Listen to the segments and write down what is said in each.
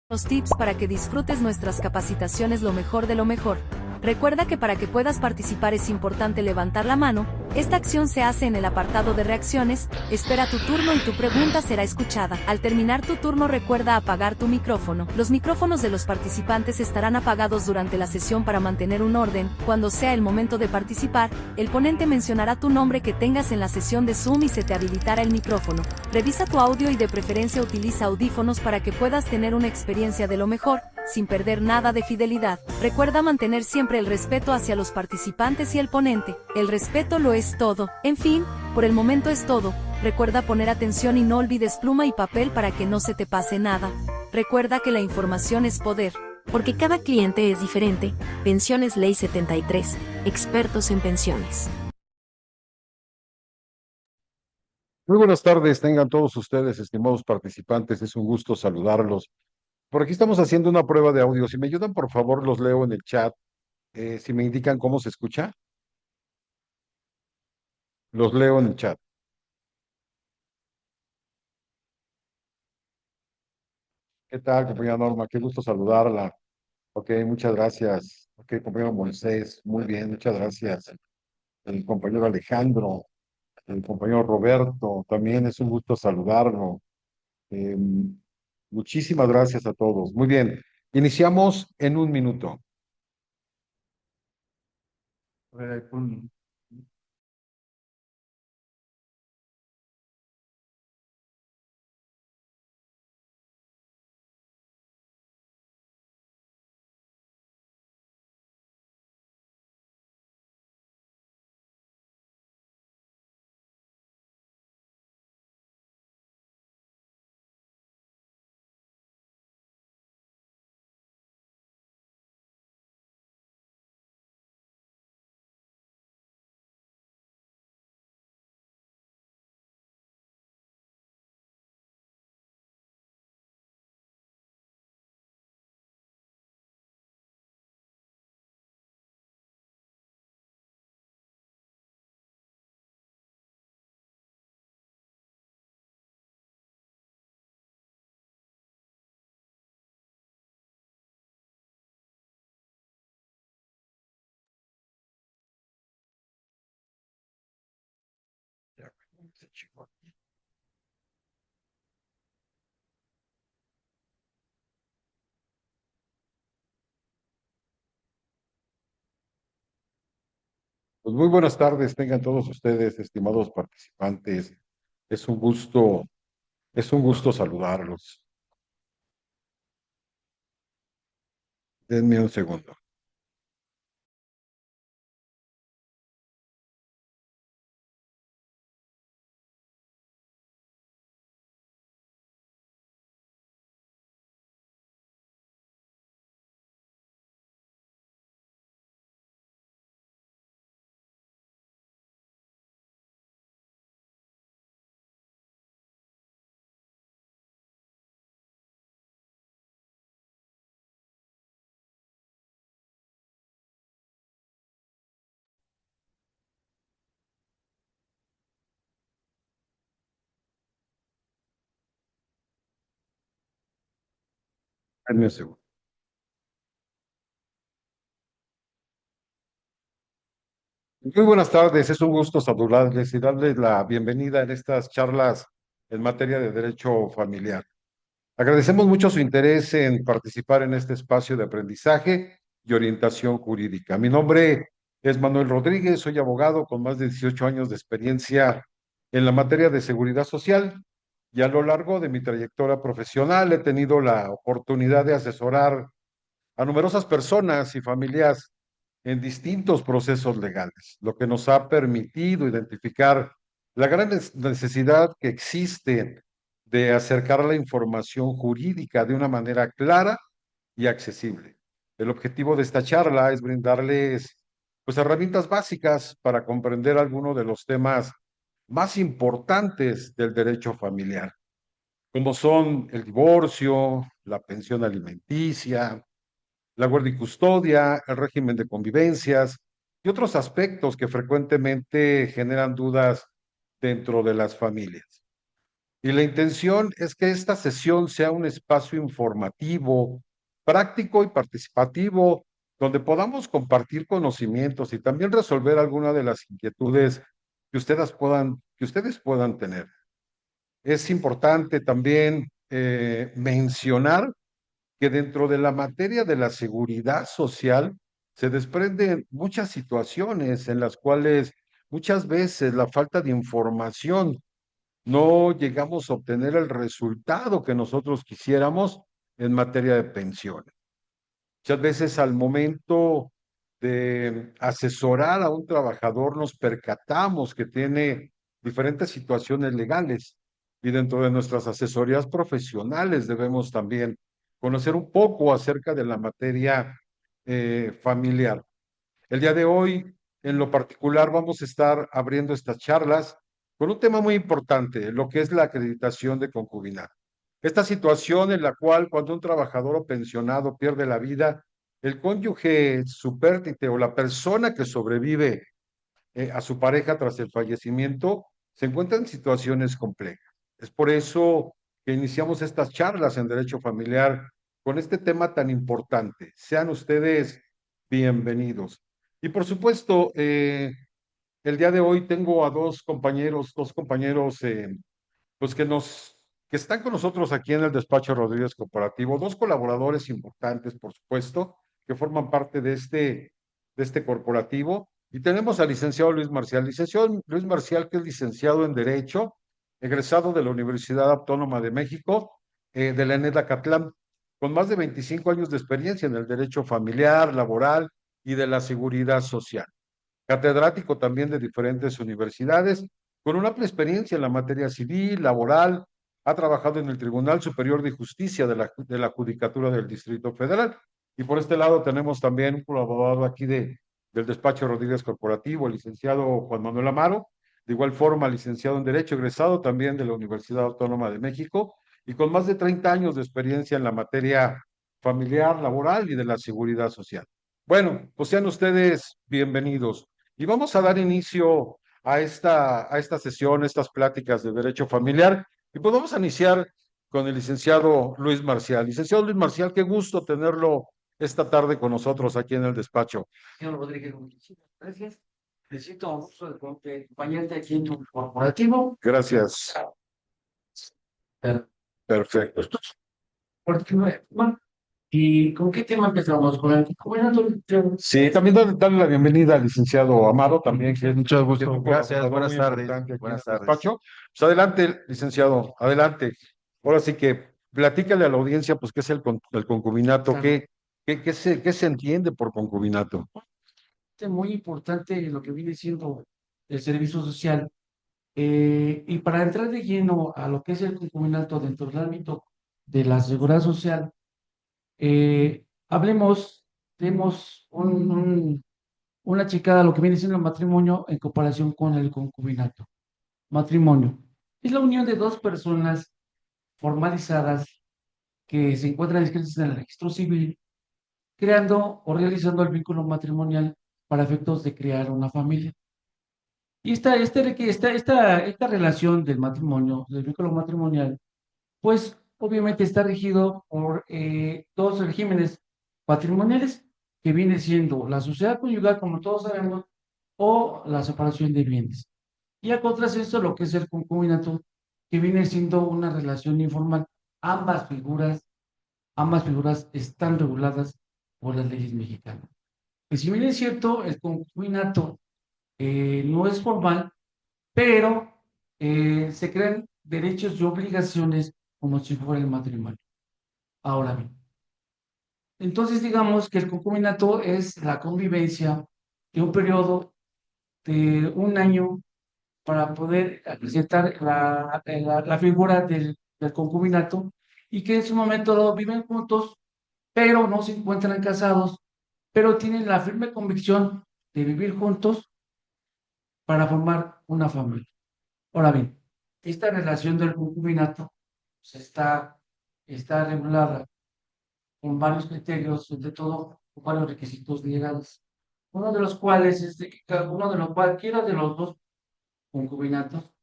Los tips para que disfrutes nuestras capacitaciones lo mejor de lo mejor. Recuerda que para que puedas participar es importante levantar la mano. Esta acción se hace en el apartado de reacciones. Espera tu turno y tu pregunta será escuchada. Al terminar tu turno recuerda apagar tu micrófono. Los micrófonos de los participantes estarán apagados durante la sesión para mantener un orden. Cuando sea el momento de participar, el ponente mencionará tu nombre que tengas en la sesión de Zoom y se te habilitará el micrófono. Revisa tu audio y de preferencia utiliza audífonos para que puedas tener una experiencia de lo mejor, sin perder nada de fidelidad. Recuerda mantener siempre el respeto hacia los participantes y el ponente. El respeto lo es todo. En fin, por el momento es todo. Recuerda poner atención y no olvides pluma y papel para que no se te pase nada. Recuerda que la información es poder. Porque cada cliente es diferente. Pensiones Ley 73. Expertos en pensiones. Muy buenas tardes, tengan todos ustedes, estimados participantes, es un gusto saludarlos. Por aquí estamos haciendo una prueba de audio. Si me ayudan, por favor, los leo en el chat. Si me indican cómo se escucha, los leo en el chat. ¿Qué tal, compañera Norma? Qué gusto saludarla. Ok, muchas gracias. Ok, compañero Moisés, muy bien, muchas gracias. El compañero Alejandro, el compañero Roberto, también es un gusto saludarlo. Eh, Muchísimas gracias a todos. Muy bien, iniciamos en un minuto. A ver, ahí ya, se chingó. Pues muy buenas tardes, tengan todos ustedes, estimados participantes. Es un gusto, es un gusto saludarlos. Denme un segundo. Denme un segundo. Muy buenas tardes, es un gusto saludarles y darles la bienvenida en estas charlas en materia de derecho familiar. Agradecemos mucho su interés en participar en este espacio de aprendizaje y orientación jurídica. Mi nombre es Manuel Rodríguez, soy abogado con más de 18 años de experiencia en la materia de seguridad social y a lo largo de mi trayectoria profesional he tenido la oportunidad de asesorar a numerosas personas y familias en distintos procesos legales, lo que nos ha permitido identificar la gran necesidad que existe de acercar la información jurídica de una manera clara y accesible. El objetivo de esta charla es brindarles pues herramientas básicas para comprender algunos de los temas más importantes del derecho familiar, como son el divorcio, la pensión alimenticia, la guardia y custodia, el régimen de convivencias y otros aspectos que frecuentemente generan dudas dentro de las familias. Y la intención es que esta sesión sea un espacio informativo, práctico y participativo, donde podamos compartir conocimientos y también resolver algunas de las inquietudes que ustedes puedan tener. Es importante también mencionar que dentro de la materia de la seguridad social se desprenden muchas situaciones en las cuales muchas veces la falta de información no llegamos a obtener el resultado que nosotros quisiéramos en materia de pensiones. Muchas veces al momento de asesorar a un trabajador nos percatamos que tiene diferentes situaciones legales y dentro de nuestras asesorías profesionales debemos también conocer un poco acerca de la materia familiar. El día de hoy, en lo particular, vamos a estar abriendo estas charlas con un tema muy importante, lo que es la acreditación de concubinato. Esta situación en la cual cuando un trabajador o pensionado pierde la vida, el cónyuge supérstite o la persona que sobrevive a su pareja tras el fallecimiento se encuentra en situaciones complejas. Es por eso que iniciamos estas charlas en derecho familiar con este tema tan importante. Sean ustedes bienvenidos. Y por supuesto, el día de hoy tengo a dos compañeros pues que están con nosotros aquí en el despacho Rodríguez Corporativo, dos colaboradores importantes, por supuesto, que forman parte de este corporativo. Y tenemos al licenciado Luis Marcial. Licenciado Luis Marcial, que es licenciado en Derecho, egresado de la Universidad Autónoma de México, de la ENED Acatlán, con más de 25 años de experiencia en el derecho familiar, laboral y de la seguridad social, catedrático también de diferentes universidades, con una amplia experiencia en la materia civil, laboral, ha trabajado en el Tribunal Superior de Justicia de la Judicatura del Distrito Federal. Y por este lado tenemos también un colaborador aquí del despacho Rodríguez Corporativo, el licenciado Juan Manuel Amaro, de igual forma licenciado en Derecho, egresado también de la Universidad Autónoma de México, y con más de 30 años de experiencia en la materia familiar, laboral y de la seguridad social. Bueno, pues sean ustedes bienvenidos. Y vamos a dar inicio a esta sesión, estas pláticas de derecho familiar. Y pues vamos a iniciar con el licenciado Luis Marcial. Licenciado Luis Marcial, qué gusto tenerlo esta tarde con nosotros aquí en el despacho. Señor Rodríguez, muchísimas gracias. Necesito un gusto de acompañarte aquí en tu corporativo. Gracias. Perfecto. Bueno, ¿y con qué tema empezamos? ¿Con el concubinato? Sí, también darle la bienvenida al licenciado Amaro, también que es Mucho que es gusto. un Gracias. colaborador Buenas muy tardes. importante aquí Buenas en el tardes. despacho. Pues adelante, licenciado, adelante. Ahora sí que platícale a la audiencia, pues, qué es el concubinato, Claro. qué se entiende por concubinato. Es muy importante lo que viene siendo el servicio social. Y para entrar de lleno a lo que es el concubinato dentro del ámbito de la seguridad social, demos una checada a lo que viene siendo el matrimonio en comparación con el concubinato. Matrimonio es la unión de dos personas formalizadas que se encuentran inscritas en el registro civil, creando o realizando el vínculo matrimonial para efectos de crear una familia. Y esta relación del matrimonio, del vínculo matrimonial, pues obviamente está regido por dos regímenes patrimoniales, que viene siendo la sociedad conyugal, como todos sabemos, o la separación de bienes. Y a contrassenso lo que es el concubinato, que viene siendo una relación informal. Ambas figuras están reguladas por las leyes mexicanas. Que si bien es cierto, el concubinato no es formal, pero se crean derechos y obligaciones como si fuera el matrimonio. Ahora bien, entonces digamos que el concubinato es la convivencia de un periodo de un año para poder acrecentar la figura del concubinato, y que en su momento lo viven juntos, pero no se encuentran casados, pero tienen la firme convicción de vivir juntos para formar una familia. Ahora bien, esta relación del concubinato pues, está regulada con varios criterios, sobre todo con varios requisitos legales, uno de los cuales es de que cualquiera de los dos concubinatos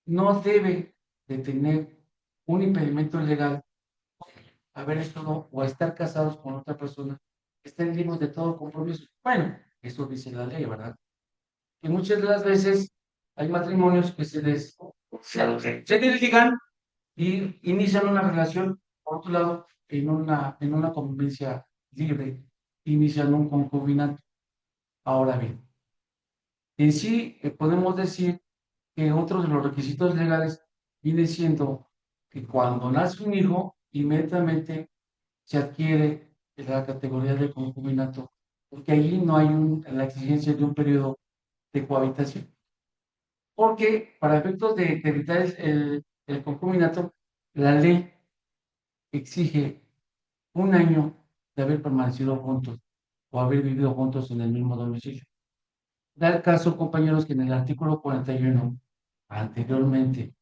no debe de tener un impedimento legal, haber estado o estar casados con otra persona, estén libres de todo compromiso. Bueno, eso dice la ley, ¿verdad? Y muchas de las veces hay matrimonios que se desligan y inician una relación, por otro lado, en una convivencia libre, inician un concubinato. Ahora bien, en sí podemos decir que otro de los requisitos legales viene siendo que cuando nace un hijo, inmediatamente se adquiere la categoría de concubinato, porque allí no hay la exigencia de un periodo de cohabitación. Porque para efectos de evitar el concubinato, la ley exige un año de haber permanecido juntos o haber vivido juntos en el mismo domicilio. Da el caso, compañeros, que en el artículo 41, anteriormente,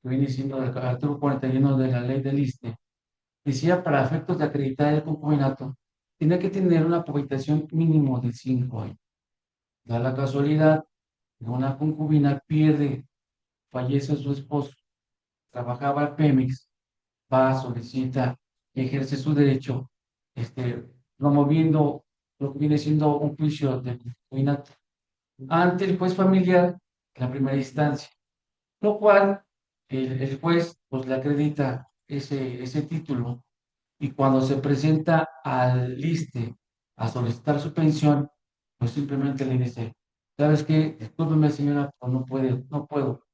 que viene siendo el artículo 41 de la ley del ISSSTE, decía para efectos de acreditar el concubinato, tiene que tener una habitación mínimo de 5 años. Da la casualidad que una concubina pierde, fallece su esposo, trabajaba en Pemex, va, solicita, ejerce su derecho, promoviendo lo que viene siendo un juicio de concubinato ante el juez familiar en la primera instancia, lo cual el juez pues le acredita ese título y cuando se presenta al ISSSTE a solicitar su pensión, pues simplemente le dice, ¿sabes qué? Discúlpeme señora, pero no puedo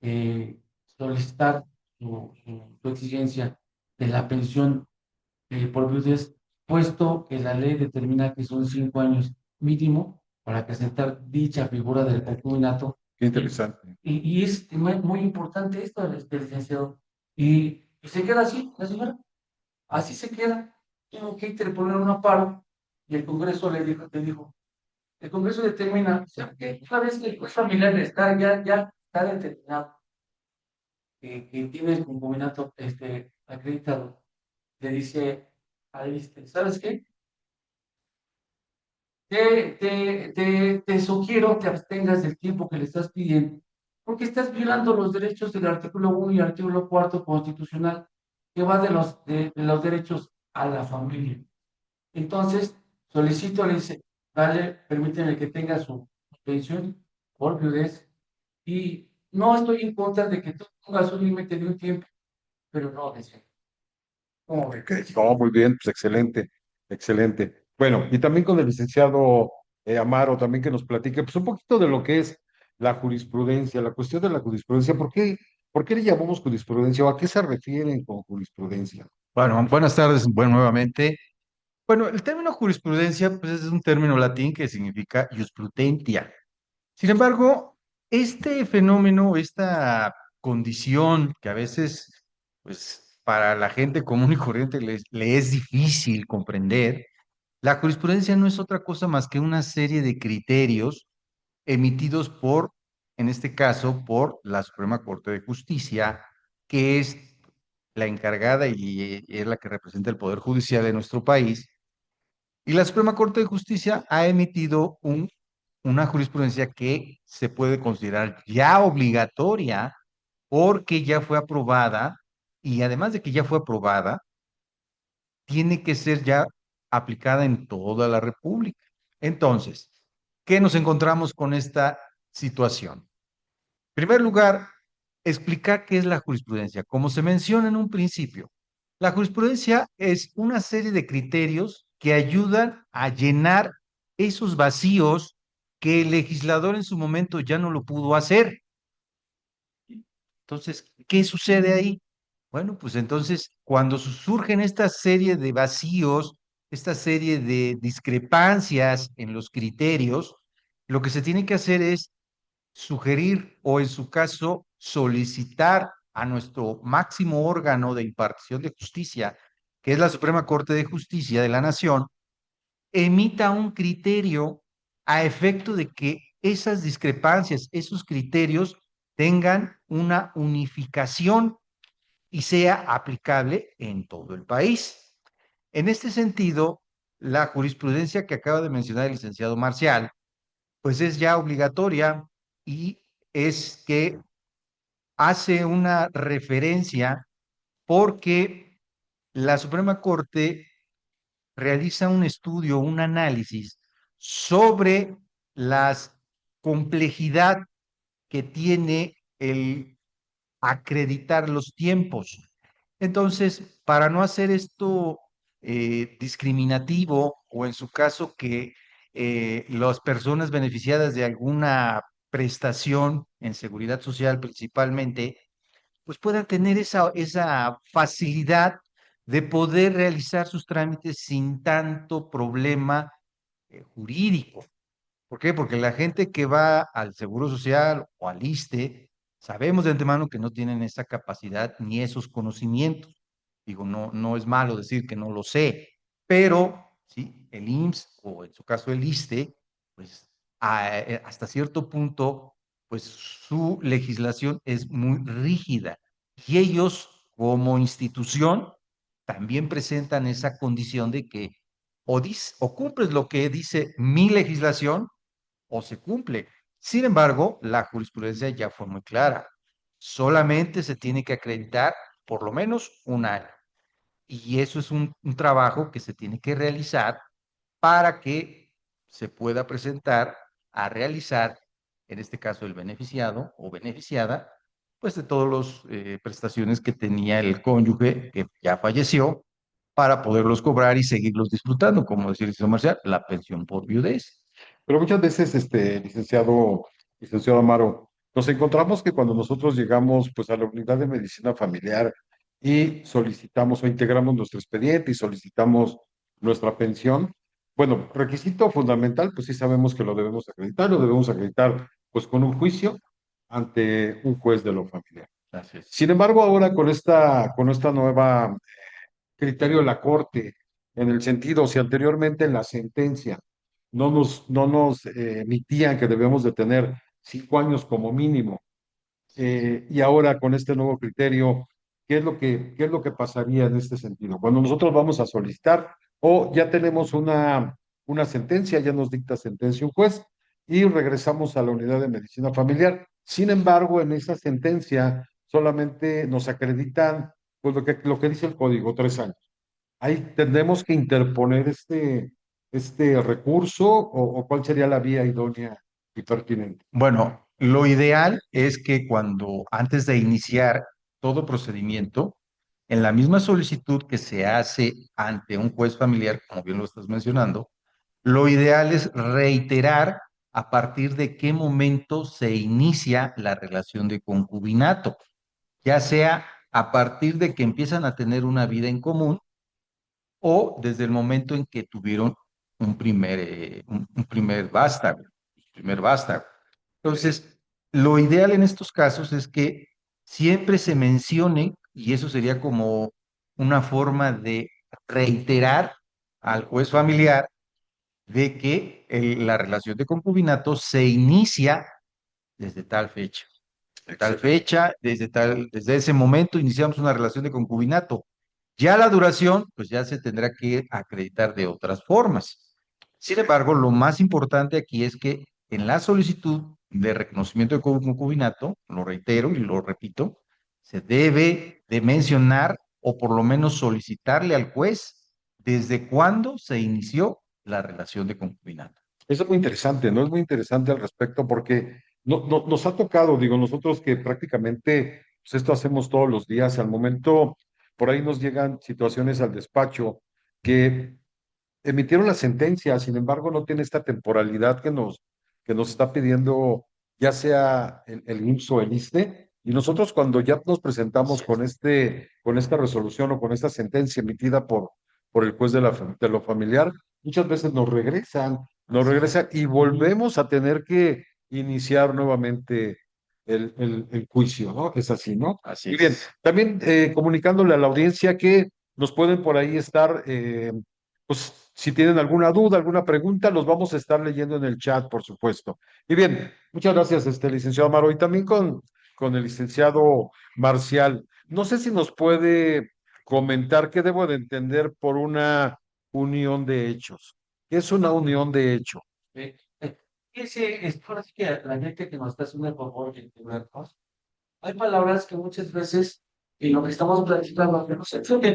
eh, solicitar su exigencia de la pensión por viudez, puesto que la ley determina que son 5 años mínimo para presentar dicha figura del concubinato. Qué interesante. Y es muy importante esto, licenciado. Y se queda así, la señora, así se queda. Tengo que interponer un amparo y el Congreso le dijo, el Congreso determina, o sea, que una vez que el juez familiar ya está determinado que tiene el concubinato acreditado, le dice al ISSSTE, ¿sabes qué? Te sugiero que abstengas del tiempo que le estás pidiendo, porque estás violando los derechos del artículo 1 y artículo 4 constitucional, que va de los derechos a la familia. Entonces, solicito, le dice, dale, permíteme que tenga su pensión por viudez, y no estoy en contra de que tú pongas un límite de un tiempo, pero no, dice, ¿cómo ves? Ok, no, muy bien, pues excelente, excelente. Bueno, y también con el licenciado Amaro, también que nos platique pues un poquito de lo que es la jurisprudencia, la cuestión de la jurisprudencia, por qué le llamamos jurisprudencia o a qué se refieren con jurisprudencia? Bueno, buenas tardes, bueno, nuevamente. Bueno, el término jurisprudencia, pues es un término latín que significa jurisprudentia. Sin embargo, este fenómeno, esta condición que a veces, pues, para la gente común y corriente le es difícil comprender, la jurisprudencia no es otra cosa más que una serie de criterios emitidos por, en este caso, por la Suprema Corte de Justicia, que es la encargada y es la que representa el Poder Judicial de nuestro país. Y la Suprema Corte de Justicia ha emitido una jurisprudencia que se puede considerar ya obligatoria porque ya fue aprobada y además de que ya fue aprobada, tiene que ser ya aplicada en toda la República. Entonces, ¿qué nos encontramos con esta situación? En primer lugar, explicar qué es la jurisprudencia. Como se menciona en un principio, la jurisprudencia es una serie de criterios que ayudan a llenar esos vacíos que el legislador en su momento ya no lo pudo hacer. Entonces, ¿qué sucede ahí? Bueno, pues entonces, cuando surgen esta serie de vacíos, esta serie de discrepancias en los criterios, lo que se tiene que hacer es sugerir o en su caso solicitar a nuestro máximo órgano de impartición de justicia, que es la Suprema Corte de Justicia de la Nación, emita un criterio a efecto de que esas discrepancias, esos criterios tengan una unificación y sea aplicable en todo el país. En este sentido, la jurisprudencia que acaba de mencionar el licenciado Marcial, pues es ya obligatoria y es que hace una referencia porque la Suprema Corte realiza un estudio, un análisis sobre la complejidad que tiene el acreditar los tiempos. Entonces, para no hacer esto discriminativo o en su caso que las personas beneficiadas de alguna prestación en seguridad social principalmente, pues puedan tener esa facilidad de poder realizar sus trámites sin tanto problema jurídico. ¿Por qué? Porque la gente que va al Seguro Social o al ISSSTE, sabemos de antemano que no tienen esa capacidad ni esos conocimientos. Digo, no, no es malo decir que no lo sé, pero sí, el IMSS o en su caso el ISSSTE, pues hasta cierto punto, pues su legislación es muy rígida y ellos como institución también presentan esa condición de que o cumples lo que dice mi legislación o se cumple. Sin embargo, la jurisprudencia ya fue muy clara. Solamente se tiene que acreditar por lo menos un año. Y eso es un trabajo que se tiene que realizar para que se pueda presentar a realizar, en este caso el beneficiado o beneficiada, pues de todas las prestaciones que tenía el cónyuge que ya falleció para poderlos cobrar y seguirlos disfrutando, como decía el licenciado Marcial, la pensión por viudez. Pero muchas veces, licenciado Amaro, nos encontramos que cuando nosotros llegamos pues a la unidad de medicina familiar y solicitamos o integramos nuestro expediente y solicitamos nuestra pensión, bueno, requisito fundamental, pues sí sabemos que lo debemos acreditar pues con un juicio ante un juez de lo familiar. Así es. Sin embargo, ahora con esta nueva criterio de la Corte, en el sentido, si anteriormente en la sentencia no nos emitían que debemos de tener 5 años como mínimo, y ahora con este nuevo criterio, qué es lo que pasaría en este sentido? Cuando nosotros vamos a solicitar o ya tenemos una sentencia, ya nos dicta sentencia un juez y regresamos a la unidad de medicina familiar. Sin embargo, en esa sentencia solamente nos acreditan pues lo que dice el código, 3 años. Ahí tendremos que interponer este recurso o cuál sería la vía idónea y pertinente. Bueno, lo ideal es que cuando antes de iniciar todo procedimiento, en la misma solicitud que se hace ante un juez familiar, como bien lo estás mencionando, lo ideal es reiterar a partir de qué momento se inicia la relación de concubinato, ya sea a partir de que empiezan a tener una vida en común o desde el momento en que tuvieron un primer vástago, primer vástago. Entonces, lo ideal en estos casos es que siempre se mencione, y eso sería como una forma de reiterar al juez familiar de que la relación de concubinato se inicia desde tal fecha. De tal fecha, desde ese momento iniciamos una relación de concubinato. Ya la duración, pues ya se tendrá que acreditar de otras formas. Sin embargo, lo más importante aquí es que en la solicitud de reconocimiento de concubinato, lo reitero y lo repito, se debe de mencionar o por lo menos solicitarle al juez desde cuándo se inició la relación de concubinato. Eso es muy interesante, ¿no? Es muy interesante al respecto porque nos ha tocado, digo, nosotros que prácticamente pues esto hacemos todos los días, al momento por ahí nos llegan situaciones al despacho que emitieron la sentencia, sin embargo no tiene esta temporalidad que nos está pidiendo ya sea el IMSS o el ISSSTE, y nosotros cuando ya nos presentamos con con esta resolución o con esta sentencia emitida por el juez de lo familiar, muchas veces nos regresan y volvemos a tener que iniciar nuevamente el juicio, ¿no? Es así, ¿no? Así Y bien, es. también comunicándole a la audiencia que nos pueden por ahí estar pues si tienen alguna duda, alguna pregunta, los vamos a estar leyendo en el chat, por supuesto. Y bien, muchas gracias, licenciado Amaro, y también con el licenciado Marcial. No sé si nos puede comentar qué debo de entender por una unión de hechos. ¿Qué es una unión de hecho? Ese es ahora sí que la gente que nos está haciendo el favor de entendernos, hay palabras que muchas veces en lo que estamos platicando no se entiende.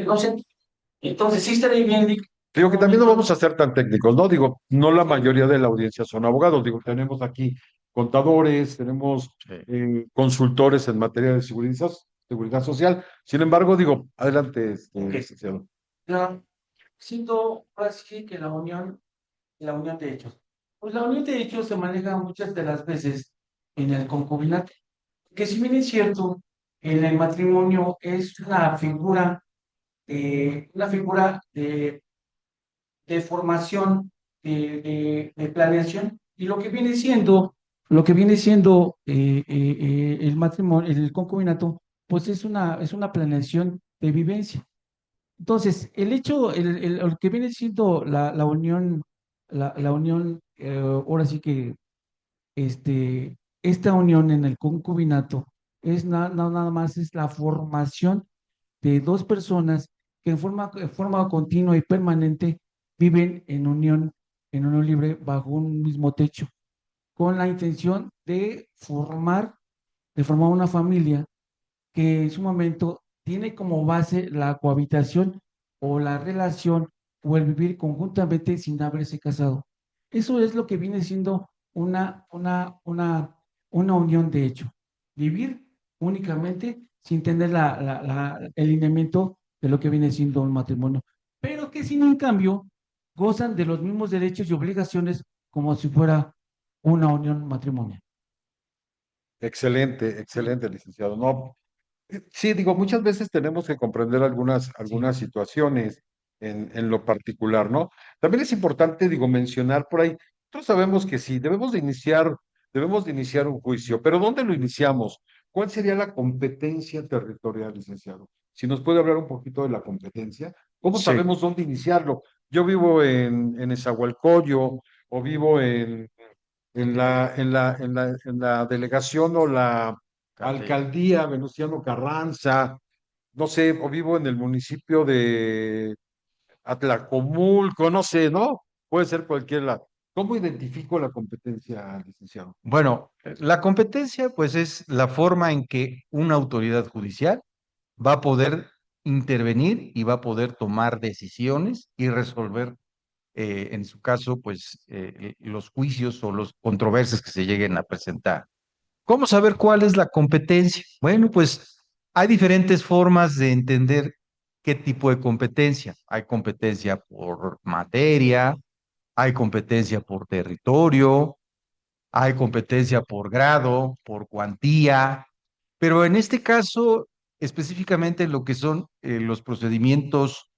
Entonces, sí estaría bien, Nick, Digo que también no vamos a ser tan técnicos, ¿no? Digo, no la mayoría de la audiencia son abogados. Digo, tenemos aquí contadores, tenemos Sí. consultores en materia de seguridad social. Sin embargo, digo, adelante, Ok. licenciado. Ya, siento ahora sí que la unión de hechos. Pues la unión de hechos se maneja muchas de las veces en el concubinato, que si bien es cierto, en el matrimonio es una figura de formación, de planeación, y lo que viene siendo el matrimonio, el concubinato, pues es una planeación de vivencia. Entonces, el hecho, lo que viene siendo la unión, la unión, ahora sí que esta unión en el concubinato es nada más es la formación de dos personas que en forma continua y permanente viven en unión libre bajo un mismo techo, con la intención de formar una familia que en su momento tiene como base la cohabitación o la relación o el vivir conjuntamente sin haberse casado. Eso es lo que viene siendo una unión de hecho. Vivir únicamente sin tener el lineamiento de lo que viene siendo un matrimonio, pero que sin en cambio gozan de los mismos derechos y obligaciones como si fuera una unión matrimonial. Excelente, excelente, licenciado. No, sí, digo, muchas veces tenemos que comprender Sí, algunas situaciones en lo particular, ¿no? También es importante, digo, mencionar por ahí, nosotros sabemos que sí, debemos de iniciar un juicio, pero ¿dónde lo iniciamos? ¿Cuál sería la competencia territorial, licenciado? Si nos puede hablar un poquito de la competencia, ¿cómo Sí, sabemos dónde iniciarlo? Yo vivo en Nezahualcóyotl o vivo en la delegación o la Calde. alcaldía Venustiano Carranza, no sé, o vivo en el municipio de Atlacomulco, no sé, ¿no? Puede ser cualquier lado. ¿Cómo identifico la competencia, licenciado? Bueno, la competencia, pues, es la forma en que una autoridad judicial va a poder intervenir y va a poder tomar decisiones y resolver, en su caso, pues, los juicios o los controversias que se lleguen a presentar. ¿Cómo saber cuál es la competencia? Bueno, pues hay diferentes formas de entender qué tipo de competencia. Hay competencia por materia, hay competencia por territorio, hay competencia por grado, por cuantía, pero en este caso, específicamente lo que son los procedimientos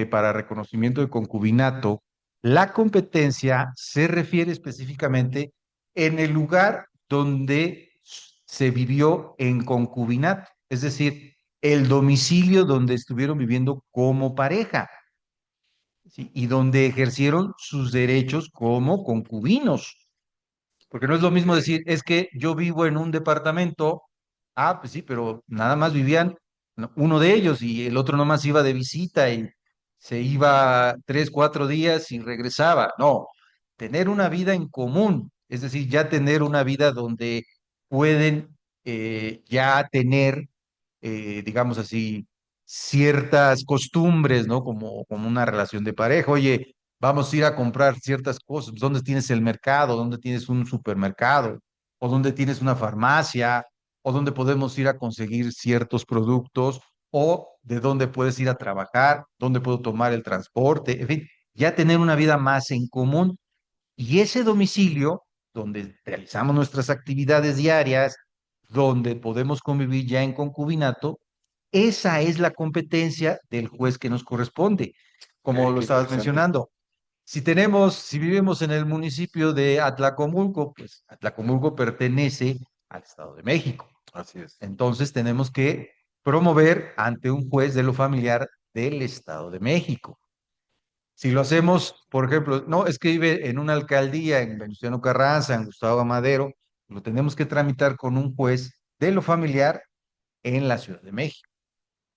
para reconocimiento de concubinato, la competencia se refiere específicamente en el lugar donde se vivió en concubinato, es decir, el domicilio donde estuvieron viviendo como pareja, ¿sí? Y donde ejercieron sus derechos como concubinos. Porque no es lo mismo decir, es que yo vivo en un departamento, ah, pues sí, pero nada más vivían uno de ellos y el otro nomás iba de visita y se iba 3, 4 días y regresaba. No, tener una vida en común, es decir, ya tener una vida donde pueden ya tener, digamos así, ciertas costumbres, ¿no? Como una relación de pareja. Oye, vamos a ir a comprar ciertas cosas. ¿Dónde tienes el mercado? ¿Dónde tienes un supermercado? ¿O dónde tienes una farmacia? ¿O dónde podemos ir a conseguir ciertos productos? ¿O de dónde puedes ir a trabajar? ¿Dónde puedo tomar el transporte? En fin, ya tener una vida más en común. Y ese domicilio, donde realizamos nuestras actividades diarias, donde podemos convivir ya en concubinato, esa es la competencia del juez que nos corresponde, como lo Qué estabas interesante. mencionando. Si vivimos en el municipio de Atlacomulco, pues Atlacomulco pertenece al Estado de México. Así es. Entonces tenemos que promover ante un juez de lo familiar del Estado de México. Si lo hacemos, por ejemplo, no, es que vive en una alcaldía en Venustiano Carranza, en Gustavo Amadero, lo tenemos que tramitar con un juez de lo familiar en la Ciudad de México.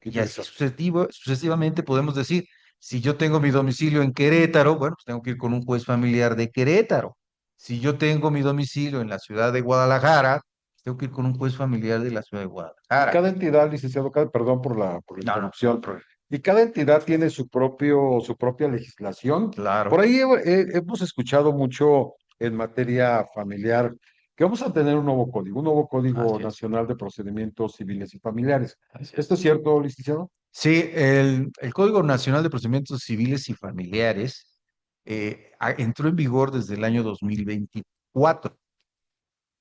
Qué Y así interesante. sucesivamente podemos decir, si yo tengo mi domicilio en Querétaro, bueno, pues tengo que ir con un juez familiar de Querétaro. Si yo tengo mi domicilio en la ciudad de Guadalajara, pues tengo que ir con un juez familiar de la ciudad de Y Guadalajara. cada entidad, licenciado, perdón por la No, no, interrupción, problema. y cada entidad tiene su propia legislación. Claro. Por ahí hemos escuchado mucho en materia familiar que vamos a tener un nuevo Código Así es. Nacional de Procedimientos Civiles y Familiares. Así es. ¿Esto es cierto, licenciado? Sí, el Código Nacional de Procedimientos Civiles y Familiares entró en vigor desde el año 2024,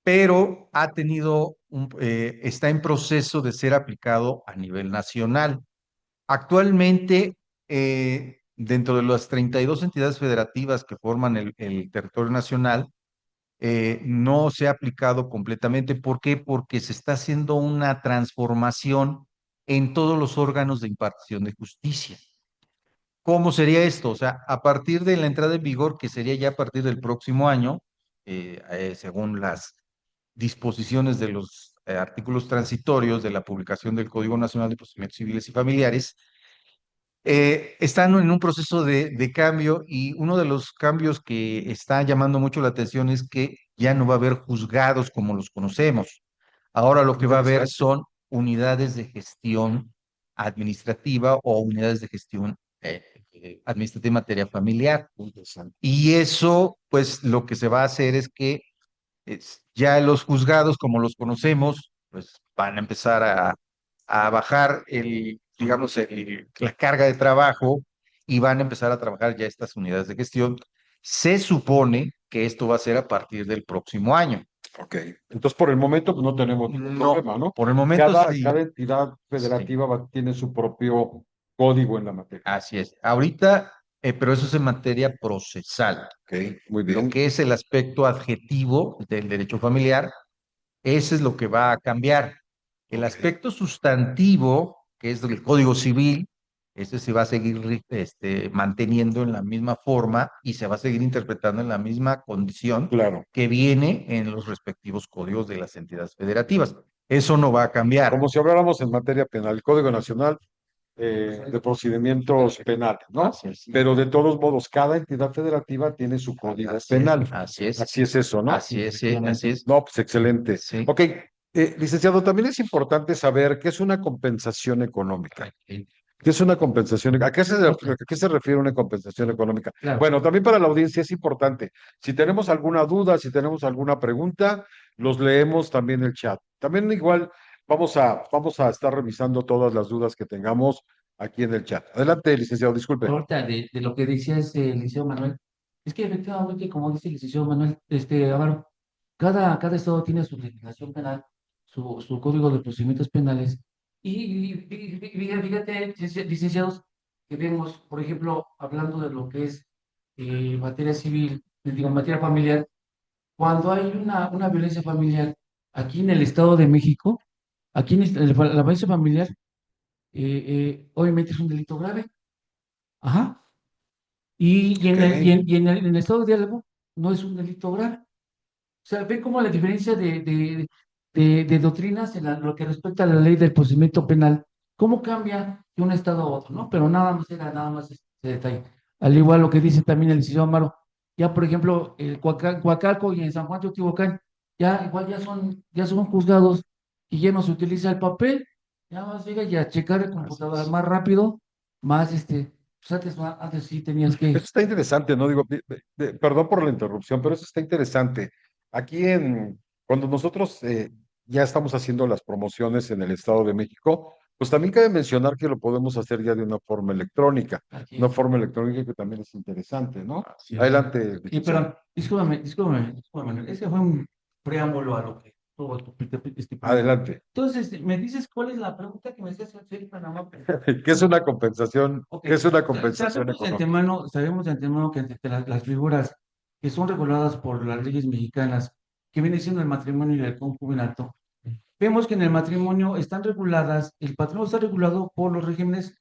pero está en proceso de ser aplicado a nivel nacional. Actualmente, dentro de las 32 entidades federativas que forman el territorio nacional, no se ha aplicado completamente. ¿Por qué? Porque se está haciendo una transformación en todos los órganos de impartición de justicia. ¿Cómo sería esto? O sea, a partir de la entrada en vigor, que sería ya a partir del próximo año, según las disposiciones de los artículos transitorios de la publicación del Código Nacional de Procedimientos Civiles y Familiares, están en un proceso de cambio, y uno de los cambios que está llamando mucho la atención es que ya no va a haber juzgados como los conocemos. Ahora lo que va a haber Interesante. son unidades de gestión administrativa o unidades de gestión administrativa en materia familiar. Muy interesante. Y eso, pues lo que se va a hacer es que ya los juzgados, como los conocemos, pues van a empezar a bajar digamos, la carga de trabajo, y van a empezar a trabajar ya estas unidades de gestión. Se supone que esto va a ser a partir del próximo año. Ok. Entonces, por el momento, pues, no tenemos ningún No, problema, ¿no? por el momento sí. Cada entidad Sí, federativa tiene su propio código en la materia. así es. Ahorita, pero eso es en materia procesal. Ok, muy Lo bien. que es el aspecto adjetivo del derecho familiar, ese es lo que va a cambiar. El Ok. aspecto sustantivo, que es el Código Civil, ese se va a seguir manteniendo en la misma forma y se va a seguir interpretando en la misma condición Claro. que viene en los respectivos códigos de las entidades federativas. Eso no va a cambiar. Como si habláramos en materia penal, el Código Nacional de Procedimientos Penales, ¿no? Así es. Pero de todos modos, cada entidad federativa tiene su código penal. Así es. Así es eso, ¿no? Así es, sí, así es. No, pues excelente. Sí. Ok, licenciado, también es importante saber qué es una compensación económica. ¿Qué es una compensación? ¿A qué se refiere una compensación económica? Claro. Bueno, también para la audiencia es importante. Si tenemos alguna duda, si tenemos alguna pregunta, los leemos también en el chat. También igual vamos a estar revisando todas las dudas que tengamos aquí en el chat. Adelante, licenciado, disculpe. Ahorita de lo que decías, licenciado Manuel, es que efectivamente, como dice el licenciado Manuel, Álvaro, cada estado tiene su legislación penal, su código de procedimientos penales, fíjate, licenciados, que vemos, por ejemplo, hablando de lo que es materia civil, digo, materia familiar, cuando hay una violencia familiar aquí en el Estado de México, aquí en la violencia familiar, obviamente es un delito grave. Ajá. En el estado de diálogo no es un delito grave. O sea, ven como la diferencia de doctrinas en lo que respecta a la ley del procedimiento penal, cómo cambia de un estado a otro, ¿no? Pero nada más ese detalle. Al igual lo que dice también el licenciado Amaro, ya por ejemplo, el Coacalco y en San Juan de Teotihuacán, ya igual ya son juzgados y ya no se utiliza el papel, ya más llega y a checar el computador más rápido, más pues antes sí tenías que. Eso está interesante, ¿no? Digo, perdón por la interrupción, pero eso está interesante. Aquí cuando nosotros ya estamos haciendo las promociones en el Estado de México, pues también cabe mencionar que lo podemos hacer ya de una forma electrónica, Aquí. una forma electrónica que también es interesante, ¿no? Sí. Adelante, Y licenciado. perdón, discúlpame, Manuel, ese fue un preámbulo a lo que tuvo tu. Adelante. Entonces, me dices cuál es la pregunta que me hacías hacer para no. ¿Qué es una compensación? Ok, ¿Qué es una compensación sabemos de económica? sabemos de antemano que entre las figuras que son reguladas por las leyes mexicanas, que viene siendo el matrimonio y el concubinato, vemos que en el matrimonio están reguladas, el patrimonio está regulado por los regímenes,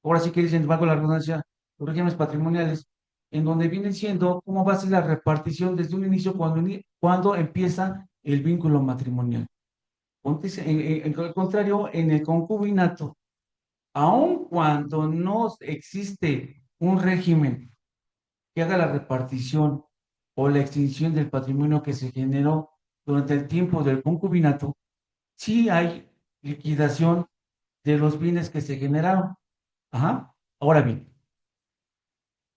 ahora sí que dicen, valgo la redundancia, los regímenes patrimoniales, en donde viene siendo cómo va a ser la repartición desde un inicio cuando empieza el vínculo matrimonial. En el contrario, en el concubinato, aun cuando no existe un régimen que haga la repartición o la extinción del patrimonio que se generó durante el tiempo del concubinato, sí hay liquidación de los bienes que se generaron. Ajá. Ahora bien,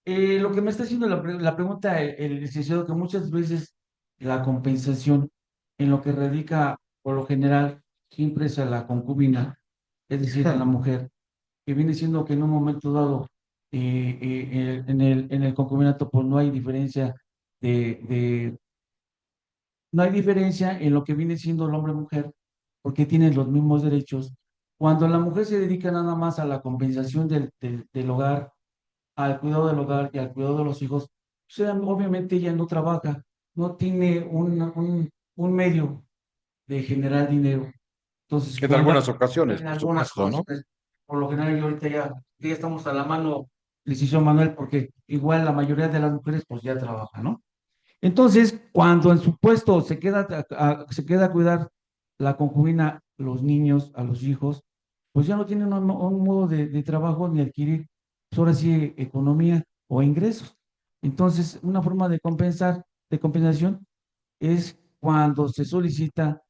lo que me está haciendo la pregunta el licenciado, que muchas veces la compensación en lo que radica, por lo general, siempre es a la concubina, es decir, a la mujer, que viene siendo que en un momento dado, en el concubinato, pues no hay diferencia de no hay diferencia en lo que viene siendo el hombre-mujer, porque tienen los mismos derechos. Cuando la mujer se dedica nada más a la compensación del hogar, al cuidado del hogar y al cuidado de los hijos, pues, obviamente ella no trabaja, no tiene un medio de generar dinero. Entonces, En cuando algunas ocasiones, en por algunas supuesto, ¿no? cosas, por lo general, yo ahorita ya estamos a la mano, licenciado Manuel, porque igual la mayoría de las mujeres pues ya trabajan, ¿no? Entonces, cuando en su puesto se queda a cuidar la concubina, los niños, a los hijos, pues ya no tienen un modo de trabajo ni adquirir, pues ahora sí, economía o ingresos. Entonces, una forma de compensar, de compensación, es cuando se solicita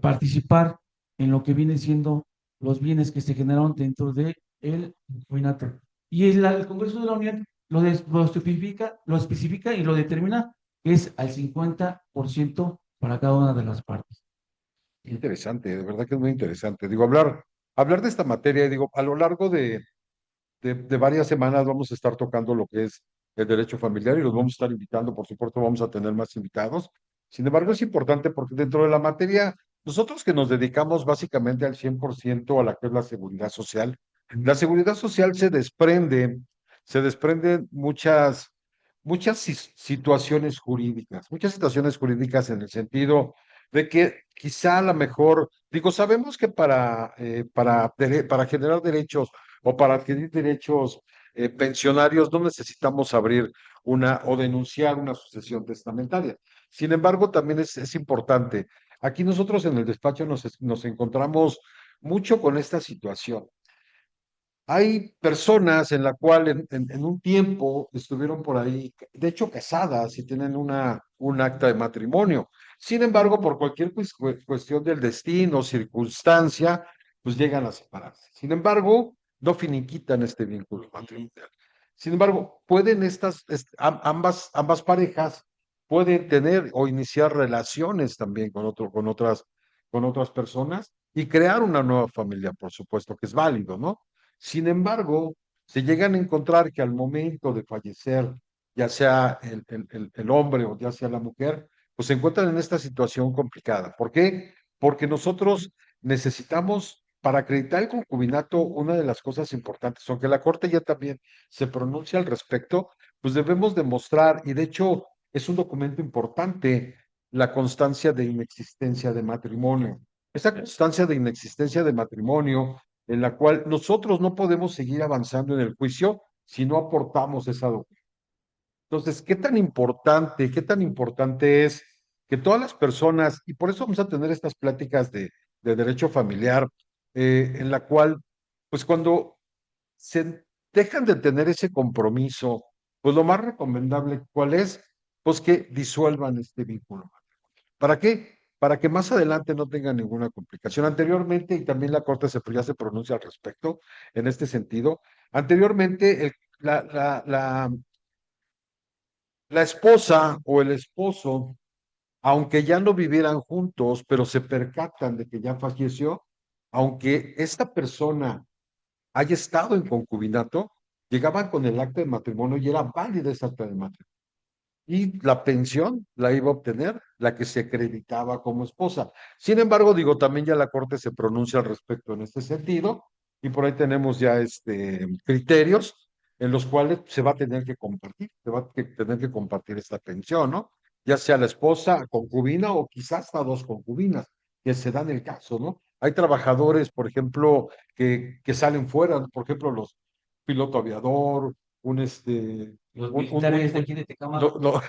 participar en lo que viene siendo los bienes que se generaron dentro del concubinato. Y el Congreso de la Unión lo especifica y lo determina, que es al 50% para cada una de las partes. Interesante, de verdad que es muy interesante. Digo, hablar de esta materia, digo, a lo largo de varias semanas vamos a estar tocando lo que es el derecho familiar y los vamos a estar invitando, por supuesto, vamos a tener más invitados. Sin embargo, es importante porque dentro de la materia, nosotros que nos dedicamos básicamente al 100% a la que es la seguridad social se desprenden muchas situaciones jurídicas en el sentido de que quizá a lo mejor, digo, sabemos que para generar derechos o para adquirir derechos pensionarios no necesitamos abrir o denunciar una sucesión testamentaria. Sin embargo, también es importante. Aquí nosotros en el despacho nos encontramos mucho con esta situación. Hay personas en la cual en un tiempo estuvieron por ahí, de hecho casadas y tienen un acta de matrimonio. Sin embargo, por cualquier cuestión del destino, circunstancia, pues llegan a separarse. Sin embargo, no finiquitan este vínculo matrimonial. Sin embargo, pueden ambas parejas pueden tener o iniciar relaciones también con otras personas y crear una nueva familia, por supuesto, que es válido, ¿no? Sin embargo, se llegan a encontrar que al momento de fallecer, ya sea el hombre o ya sea la mujer, pues se encuentran en esta situación complicada. ¿Por qué? Porque nosotros necesitamos, para acreditar el concubinato, una de las cosas importantes, aunque la Corte ya también se pronuncia al respecto, pues debemos demostrar, y de hecho es un documento importante, la constancia de inexistencia de matrimonio. Esa constancia de inexistencia de matrimonio en la cual nosotros no podemos seguir avanzando en el juicio si no aportamos esa documentación. Entonces, qué tan importante es que todas las personas, y por eso vamos a tener estas pláticas de derecho familiar, en la cual, pues cuando se dejan de tener ese compromiso, pues lo más recomendable, ¿cuál es? Pues que disuelvan este vínculo. ¿Para qué? Para que más adelante no tenga ninguna complicación. Anteriormente, y también la Corte ya se pronuncia al respecto en este sentido, anteriormente la esposa o el esposo, aunque ya no vivieran juntos, pero se percatan de que ya falleció, aunque esta persona haya estado en concubinato, llegaban con el acta de matrimonio y era válida esa acta de matrimonio y la pensión la iba a obtener la que se acreditaba como esposa. Sin embargo, digo, también ya la Corte se pronuncia al respecto en este sentido y por ahí tenemos ya criterios en los cuales se va a tener que compartir, se va a tener que compartir esta pensión, ¿no? Ya sea la esposa concubina o quizás hasta dos concubinas, que se dan el caso, ¿no? Hay trabajadores, por ejemplo, que salen fuera, por ejemplo, los piloto aviador, un Los un, militares de aquí de no, Tecámac. no,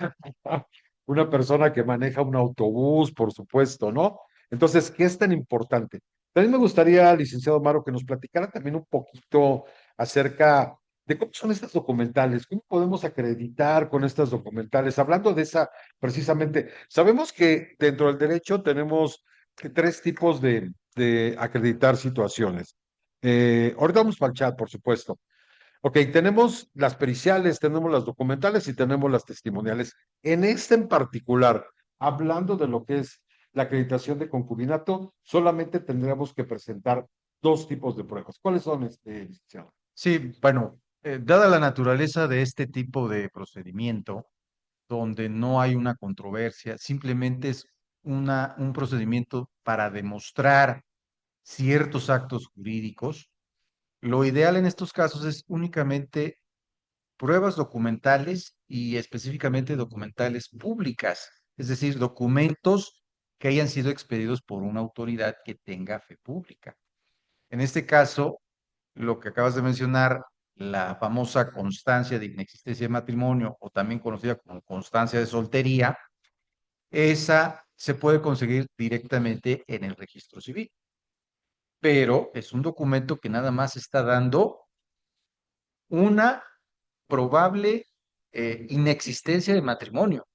una persona que maneja un autobús, por supuesto, ¿no? Entonces, ¿qué es tan importante? También me gustaría, licenciado Maro, que nos platicara también un poquito acerca de cómo son estas documentales, cómo podemos acreditar con estas documentales. Hablando de esa, precisamente, sabemos que dentro del derecho tenemos tres tipos de acreditar situaciones. Ahorita vamos para el chat, por supuesto. Ok, tenemos las periciales, tenemos las documentales y tenemos las testimoniales. En este en particular, hablando de lo que es la acreditación de concubinato, solamente tendríamos que presentar dos tipos de pruebas. ¿Cuáles son, licenciado? Sí, bueno, dada la naturaleza de este tipo de procedimiento, donde no hay una controversia, simplemente es un procedimiento para demostrar ciertos actos jurídicos. Lo ideal en estos casos es únicamente pruebas documentales y específicamente documentales públicas, es decir, documentos que hayan sido expedidos por una autoridad que tenga fe pública. En este caso, lo que acabas de mencionar, la famosa constancia de inexistencia de matrimonio o también conocida como constancia de soltería, esa se puede conseguir directamente en el registro civil, pero es un documento que nada más está dando una probable inexistencia de matrimonio,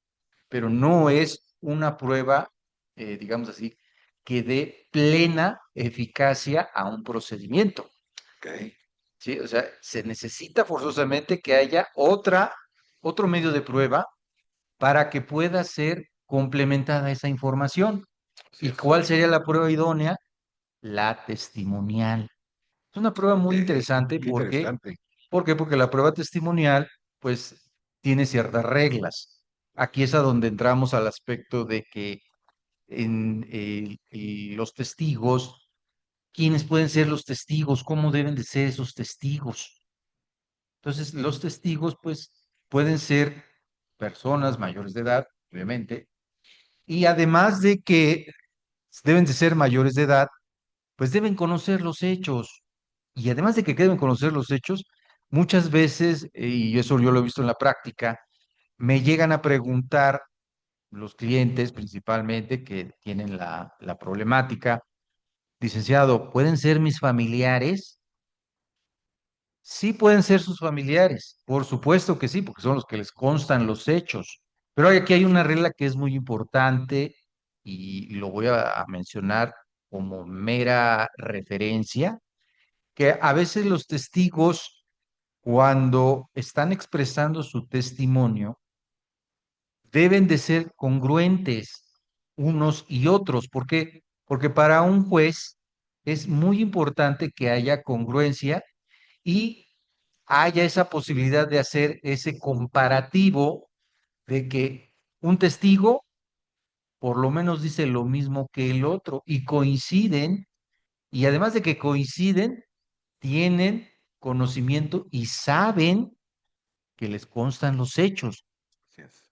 pero no es una prueba, digamos así, que dé plena eficacia a un procedimiento. Ok. ¿Sí? O sea, se necesita forzosamente que haya otro medio de prueba para que pueda ser complementada esa información. Así ¿Y es. cuál sería la prueba idónea? La testimonial. Es una prueba muy interesante Qué porque, interesante. ¿por qué? Porque la prueba testimonial, pues, tiene ciertas reglas. Aquí es a donde entramos al aspecto de que los testigos, ¿quiénes pueden ser los testigos? ¿Cómo deben de ser esos testigos? Entonces, los testigos, pues, pueden ser personas mayores de edad, obviamente, y además de que deben de ser mayores de edad, pues deben conocer los hechos. Y además de que deben conocer los hechos, muchas veces, y eso yo lo he visto en la práctica, me llegan a preguntar los clientes principalmente que tienen la problemática, licenciado, ¿pueden ser mis familiares? Sí pueden ser sus familiares, por supuesto que sí, porque son los que les constan los hechos. Pero aquí hay una regla que es muy importante y lo voy a mencionar como mera referencia, que a veces los testigos, cuando están expresando su testimonio, deben de ser congruentes unos y otros. ¿Por qué? Porque para un juez es muy importante que haya congruencia y haya esa posibilidad de hacer ese comparativo de que un testigo por lo menos dice lo mismo que el otro y coinciden, y además de que coinciden, tienen conocimiento y saben que les constan los hechos. Así es.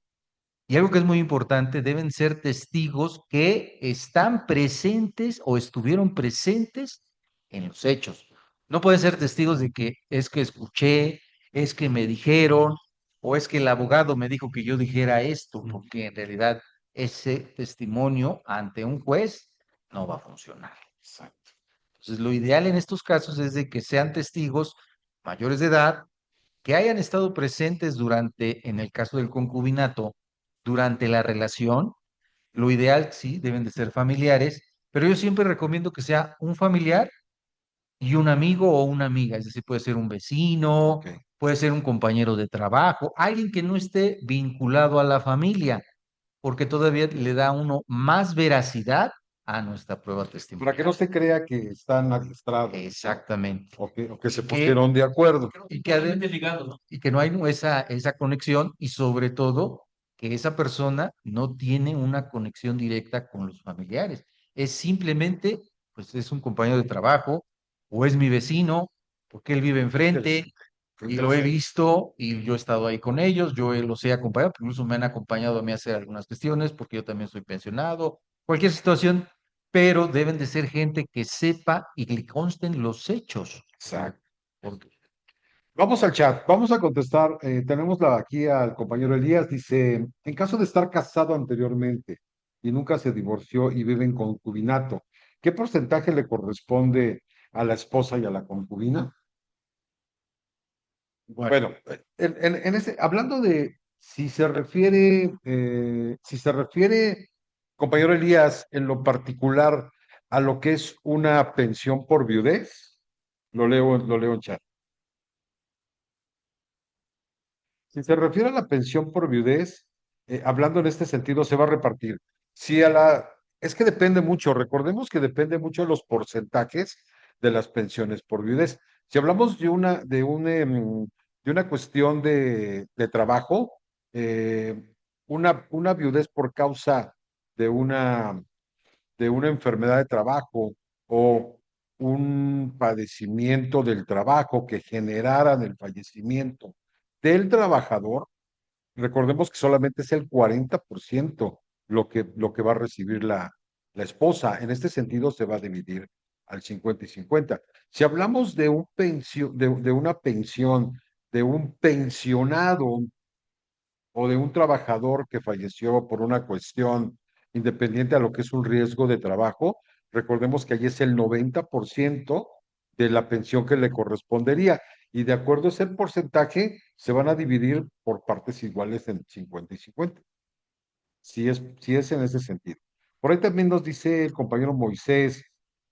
Y algo que es muy importante, deben ser testigos que están presentes o estuvieron presentes en los hechos. No pueden ser testigos de que es que escuché, es que me dijeron, o es que el abogado me dijo que yo dijera esto, porque en realidad ese testimonio ante un juez no va a funcionar. Exacto. Entonces, lo ideal en estos casos es de que sean testigos mayores de edad, que hayan estado presentes durante, en el caso del concubinato, durante la relación. Lo ideal, sí, deben de ser familiares, pero yo siempre recomiendo que sea un familiar y un amigo o una amiga, es decir, puede ser un vecino, Ok. puede ser un compañero de trabajo, alguien que no esté vinculado a la familia, porque todavía le da a uno más veracidad a nuestra prueba Para que no testimonial. se crea que están magistrados, ¿no? Exactamente. O que se Y que, pusieron de acuerdo. y que, y que no hay esa conexión y sobre todo que esa persona no tiene una conexión directa con los familiares. Es simplemente, pues es un compañero de trabajo o es mi vecino porque él vive enfrente Interesante. Qué y lo he interesante. visto y yo he estado ahí con ellos, los he acompañado, incluso me han acompañado a mí a hacer algunas cuestiones porque yo también soy pensionado, cualquier situación, pero deben de ser gente que sepa y que le consten los hechos. Exacto. Porque Vamos al chat, vamos a contestar. Tenemos aquí al compañero Elías, dice, en caso de estar casado anteriormente y nunca se divorció y vive en concubinato, ¿qué porcentaje le corresponde a la esposa y a la concubina? Bueno, hablando de si se refiere, compañero Elías, en lo particular a lo que es una pensión por viudez, lo leo en chat. Si se refiere a la pensión por viudez, hablando en este sentido, se va a repartir. Si a la, es que depende mucho, recordemos que depende mucho de los porcentajes de las pensiones por viudez. Si hablamos de una cuestión de trabajo, eh, una viudez por causa de de una enfermedad de trabajo o un padecimiento del trabajo que generaran el fallecimiento del trabajador, recordemos que solamente es el 40% lo que va a recibir la esposa. En este sentido, se va a dividir al 50 y 50. Si hablamos de de una pensión, de un pensionado o de un trabajador que falleció por una cuestión independiente a lo que es un riesgo de trabajo, recordemos que allí es el 90% de la pensión que le correspondería. Y de acuerdo a ese porcentaje, se van a dividir por partes iguales en 50 y 50. Si es en ese sentido. Por ahí también nos dice el compañero Moisés,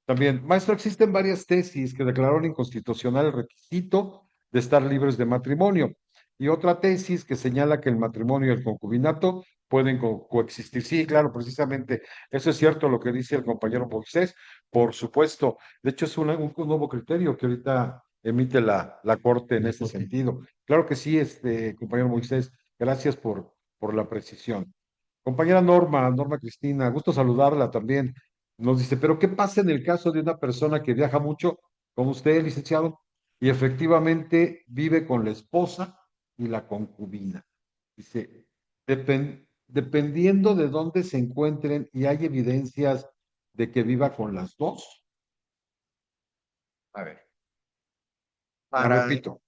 también, maestro, existen varias tesis que declararon inconstitucional el requisito de estar libres de matrimonio y otra tesis que señala que el matrimonio y el concubinato pueden coexistir. Sí, claro, precisamente, eso es cierto lo que dice el compañero Moisés, por supuesto. De hecho, es un nuevo criterio que ahorita emite la Corte en ese sentido. Claro que sí, compañero Moisés, gracias por la precisión. Compañera Norma Cristina, gusto saludarla también. Nos dice, pero ¿qué pasa en el caso de una persona que viaja mucho, como usted, licenciado, y efectivamente vive con la esposa y la concubina? Dice, dependiendo de dónde se encuentren y hay evidencias de que viva con las dos. A ver, la repito.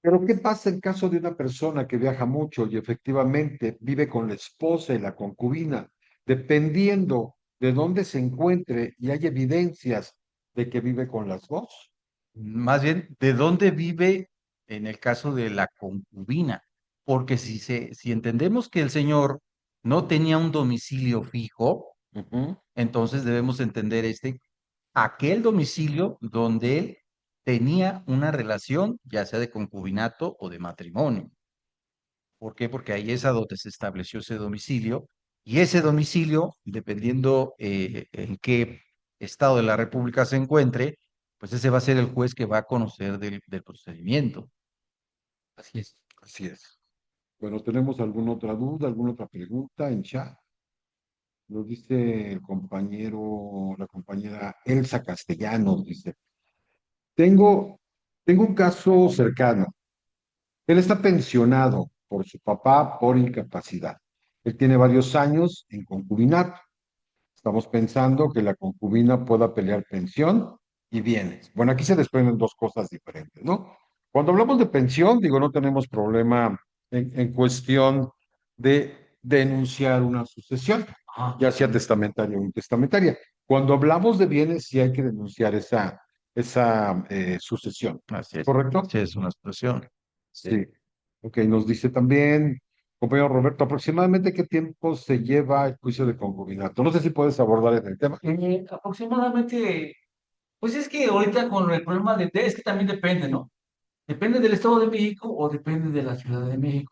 Pero ¿qué pasa en caso de una persona que viaja mucho y efectivamente vive con la esposa y la concubina, dependiendo de dónde se encuentre y hay evidencias de que vive con las dos? Más bien, ¿de dónde vive en el caso de la concubina? Porque si entendemos que el señor no tenía un domicilio fijo, Ujú. entonces debemos entender aquel domicilio donde él tenía una relación, ya sea de concubinato o de matrimonio. ¿Por qué? Porque ahí es a donde se estableció ese domicilio y ese domicilio, dependiendo en qué estado de la República se encuentre, pues ese va a ser el juez que va a conocer del procedimiento. Así es. Así es. Bueno, ¿tenemos alguna otra duda, alguna otra pregunta en chat? Nos dice el compañero, la compañera Elsa Castellanos, dice, tengo, tengo un caso cercano. Él está pensionado por su papá por incapacidad. Él tiene varios años en concubinato. Estamos pensando que la concubina pueda pelear pensión y bienes. Bueno, aquí se desprenden dos cosas diferentes, ¿no? Cuando hablamos de pensión, digo, no tenemos problema en cuestión de denunciar una sucesión, ya sea testamentaria o intestamentaria. Cuando hablamos de bienes, sí hay que denunciar esa sucesión. Así es. ¿Correcto? Sí, es una expresión. Sí. Ok, nos dice también, compañero Roberto, aproximadamente qué tiempo se lleva el juicio de concubinato. No sé si puedes abordar el tema. Aproximadamente, pues es que ahorita con el problema es que también depende, ¿no? Depende del Estado de México o depende de la Ciudad de México.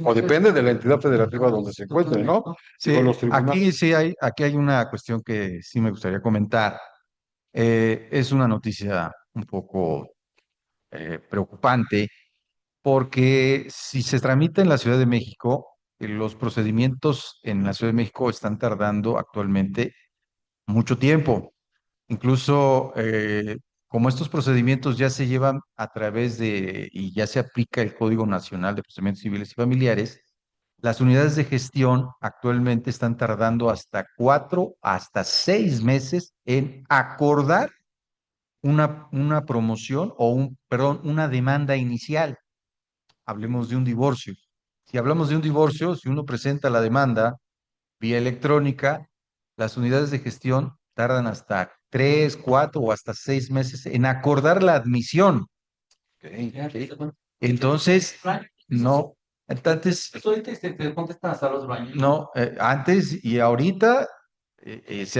O depende de la entidad federativa donde se encuentre, ¿no? Digo, Sí, los tribunales. aquí hay una cuestión que sí me gustaría comentar. Es una noticia un poco preocupante porque si se tramita en la Ciudad de México, los procedimientos en la Ciudad de México están tardando actualmente mucho tiempo. Incluso como estos procedimientos ya se llevan a través y ya se aplica el Código Nacional de Procedimientos Civiles y Familiares, las unidades de gestión actualmente están tardando hasta 4 hasta 6 meses en acordar una promoción o perdón, una demanda inicial. Hablemos de un divorcio. Si hablamos de un divorcio, si uno presenta la demanda vía electrónica, las unidades de gestión tardan hasta 3, 4 o hasta 6 meses en acordar la admisión. Ya, ¿Sí? bueno, Entonces, no, entonces, pues ahorita te contestan hasta los baños. no, antes y ahorita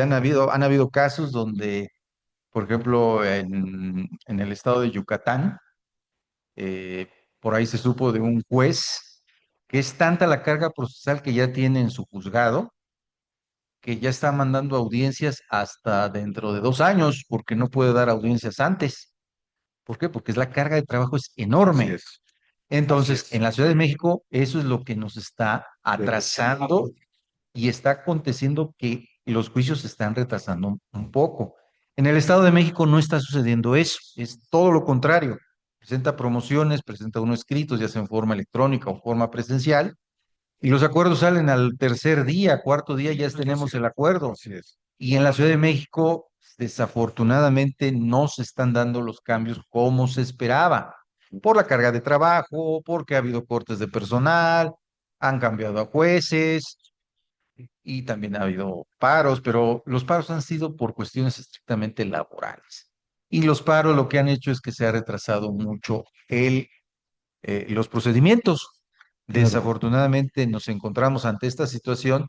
han habido casos donde, por ejemplo, en el estado de Yucatán, eh, por ahí se supo de un juez que es tanta la carga procesal que ya tiene en su juzgado, que ya está mandando audiencias hasta dentro de 2 años, porque no puede dar audiencias antes. ¿Por qué? Porque la carga de trabajo es Así enorme. es. Entonces, en la Ciudad de México, eso es lo que nos está atrasando y está aconteciendo que los juicios se están retrasando un poco. En el Estado de México no está sucediendo eso, es todo lo contrario. Presenta promociones, presenta unos escritos, ya sea en forma electrónica o forma presencial, y los acuerdos salen al tercer día, cuarto día, ya tenemos el acuerdo. Así es. Y en la Ciudad de México, desafortunadamente, no se están dando los cambios como se esperaba, por la carga de trabajo, porque ha habido cortes de personal, han cambiado a jueces y también ha habido paros, pero los paros han sido por cuestiones estrictamente laborales. Y los paros lo que han hecho es que se ha retrasado mucho los procedimientos. Claro. Desafortunadamente nos encontramos ante esta situación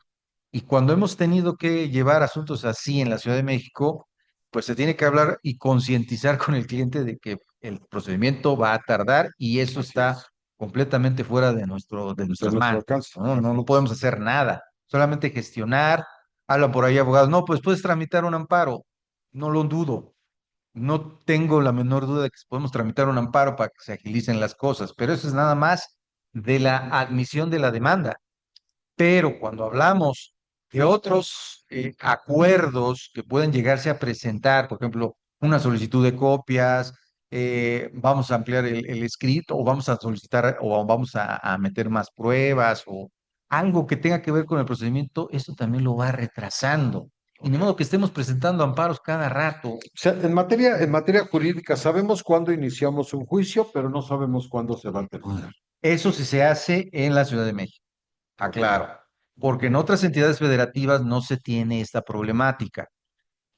y cuando hemos tenido que llevar asuntos así en la Ciudad de México, pues se tiene que hablar y concientizar con el cliente de que el procedimiento va a tardar y eso Así está es. completamente fuera de De nuestras nuestro manos. alcance. No podemos hacer nada, solamente gestionar. Hablan por ahí abogados, no, pues puedes tramitar un amparo. No lo dudo, no tengo la menor duda de que podemos tramitar un amparo para que se agilicen las cosas, pero eso es nada más de la admisión de la demanda. Pero cuando hablamos de otros acuerdos que pueden llegarse a presentar, por ejemplo, una solicitud de copias, vamos a ampliar el escrito o vamos a solicitar o vamos a meter más pruebas o algo que tenga que ver con el procedimiento, eso también lo va retrasando. Y ni modo que estemos presentando amparos cada rato. O sea, en materia jurídica sabemos cuándo iniciamos un juicio, pero no sabemos cuándo se va a terminar. Eso sí se hace en la Ciudad de México, aclaro, porque en otras entidades federativas no se tiene esta problemática.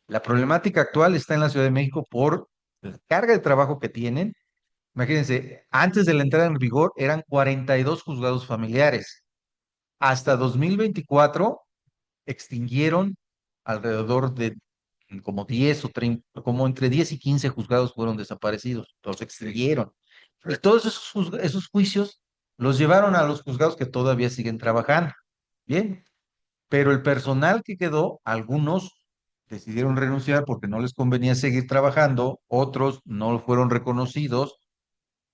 La problemática actual está en la Ciudad de México por la carga de trabajo que tienen. Imagínense, antes de la entrada en vigor eran 42 juzgados familiares. Hasta 2024 extinguieron alrededor de como 10 o 30, como entre 10 y 15 juzgados fueron desaparecidos, los extinguieron. Y todos esos juicios los llevaron a los juzgados que todavía siguen trabajando. Bien, pero el personal que quedó, algunos decidieron renunciar porque no les convenía seguir trabajando, otros no fueron reconocidos.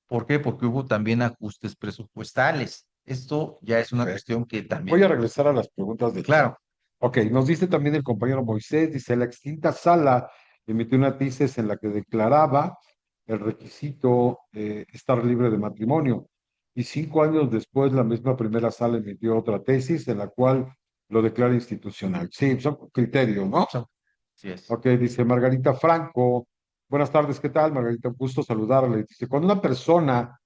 ¿Por qué? Porque hubo también ajustes presupuestales. Esto ya es una Perfecto. cuestión que Voy a también, regresar a las preguntas de claro, Ok, nos dice también el compañero Moisés, dice, la extinta sala emitió una tesis en la que declaraba el requisito estar libre de matrimonio. Y 5 años después, la misma primera sala emitió otra tesis en la cual lo declara institucional. Sí, son criterios, ¿no? así es. Ok, dice Margarita Franco. Buenas tardes, ¿qué tal, Margarita? Un gusto saludarle. Dice, cuando una persona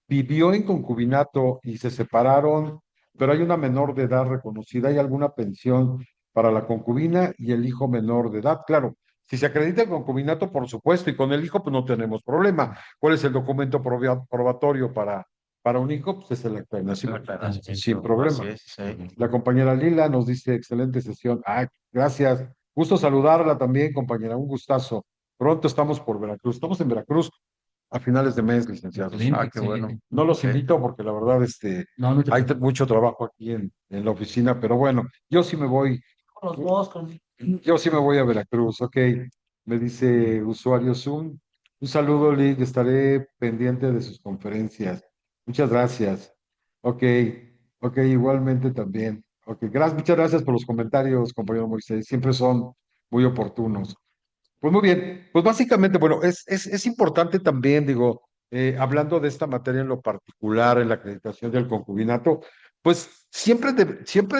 vivió en concubinato y se separaron, pero hay una menor de edad reconocida, ¿hay alguna pensión para la concubina y el hijo menor de edad? Claro, si se acredita el concubinato, por supuesto, y con el hijo, pues no tenemos problema. ¿Cuál es el documento probatorio para un hijo? Pues es el acta de nacimiento, sin problema. Así es, sí. La compañera Lila nos dice, excelente sesión. Ah, gracias. Gusto saludarla también, compañera. Un gustazo. Pronto estamos por Veracruz. Estamos en Veracruz a finales de mes, licenciados. Excelente, Qué bueno. excelente. No los Sí. invito porque la verdad, No, no te hay preocupes. mucho trabajo aquí en la oficina, pero bueno, yo sí me voy, Con los moscos. yo sí me voy a Veracruz, ok. Me dice usuario Zoom. Un saludo, Lick, estaré pendiente de sus conferencias. Muchas gracias. Ok, ok, igualmente también. Ok, gracias, muchas gracias por los comentarios, compañero Moisés. Siempre son muy oportunos. Pues muy bien, pues básicamente, bueno, es importante también, digo, hablando de esta materia en lo particular, en la acreditación del concubinato, pues siempre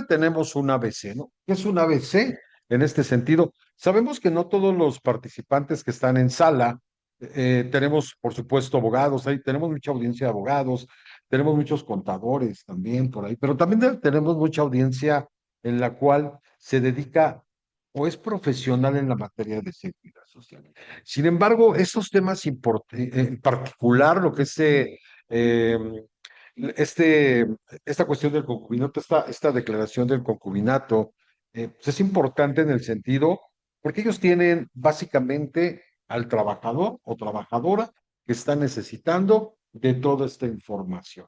tenemos un ABC, ¿no? ¿Qué es un ABC en este sentido? Sabemos que no todos los participantes que están en sala, tenemos, por supuesto, abogados, ahí tenemos mucha audiencia de abogados, tenemos muchos contadores también por ahí, pero también tenemos mucha audiencia en la cual se dedica o es profesional en la materia de seguridad social. Sin embargo, esos temas en particular, lo que es eh, este, esta cuestión del concubinato, esta declaración del concubinato, pues es importante en el sentido, porque ellos tienen básicamente al trabajador o trabajadora que está necesitando de toda esta información.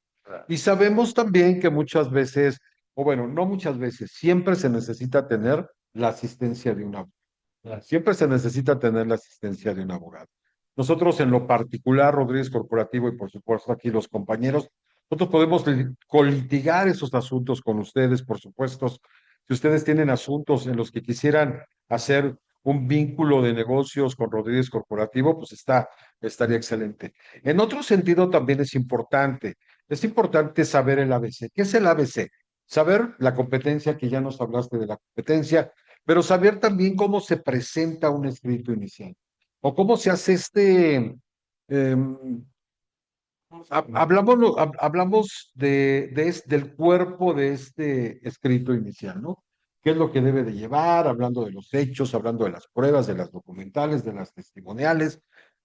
Y sabemos también que muchas veces, o bueno, no muchas veces, siempre se necesita tener la asistencia de un abogado. Siempre se necesita tener la asistencia de un abogado. Nosotros en lo particular, Rodríguez Corporativo y por supuesto aquí los compañeros, nosotros podemos colitigar esos asuntos con ustedes, por supuesto. Si ustedes tienen asuntos en los que quisieran hacer un vínculo de negocios con Rodríguez Corporativo, pues estaría excelente. En otro sentido también es importante saber el ABC. ¿Qué es el ABC? Saber la competencia, que ya nos hablaste de la competencia, pero saber también cómo se presenta un escrito inicial o cómo se hace hablamos del cuerpo de este escrito inicial, ¿no? ¿Qué es lo que debe de llevar? Hablando de los hechos, hablando de las pruebas, de las documentales, de las testimoniales,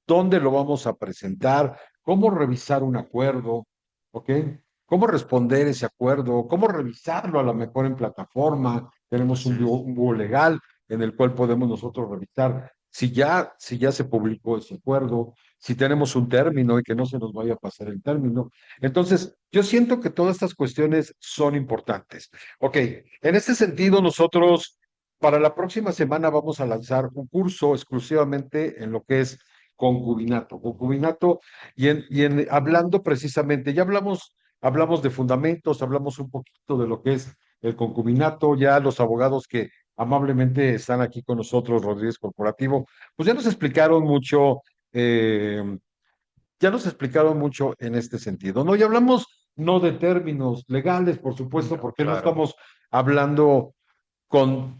dónde lo vamos a presentar, cómo revisar un acuerdo, ¿ok? ¿Cómo responder ese acuerdo? ¿Cómo revisarlo a lo mejor en plataforma? Tenemos un búho legal en el cual podemos nosotros revisar si ya se publicó ese acuerdo, si tenemos un término y que no se nos vaya a pasar el término. Entonces, yo siento que todas estas cuestiones son importantes. Ok, en este sentido, nosotros para la próxima semana vamos a lanzar un curso exclusivamente en lo que es concubinato. Concubinato hablando precisamente, ya hablamos de fundamentos, hablamos un poquito de lo que es el concubinato, ya los abogados que amablemente están aquí con nosotros, Rodríguez Corporativo, pues eh, ya nos explicaron mucho en este sentido, ¿no? Y hablamos no de términos legales, por supuesto, porque no estamos hablando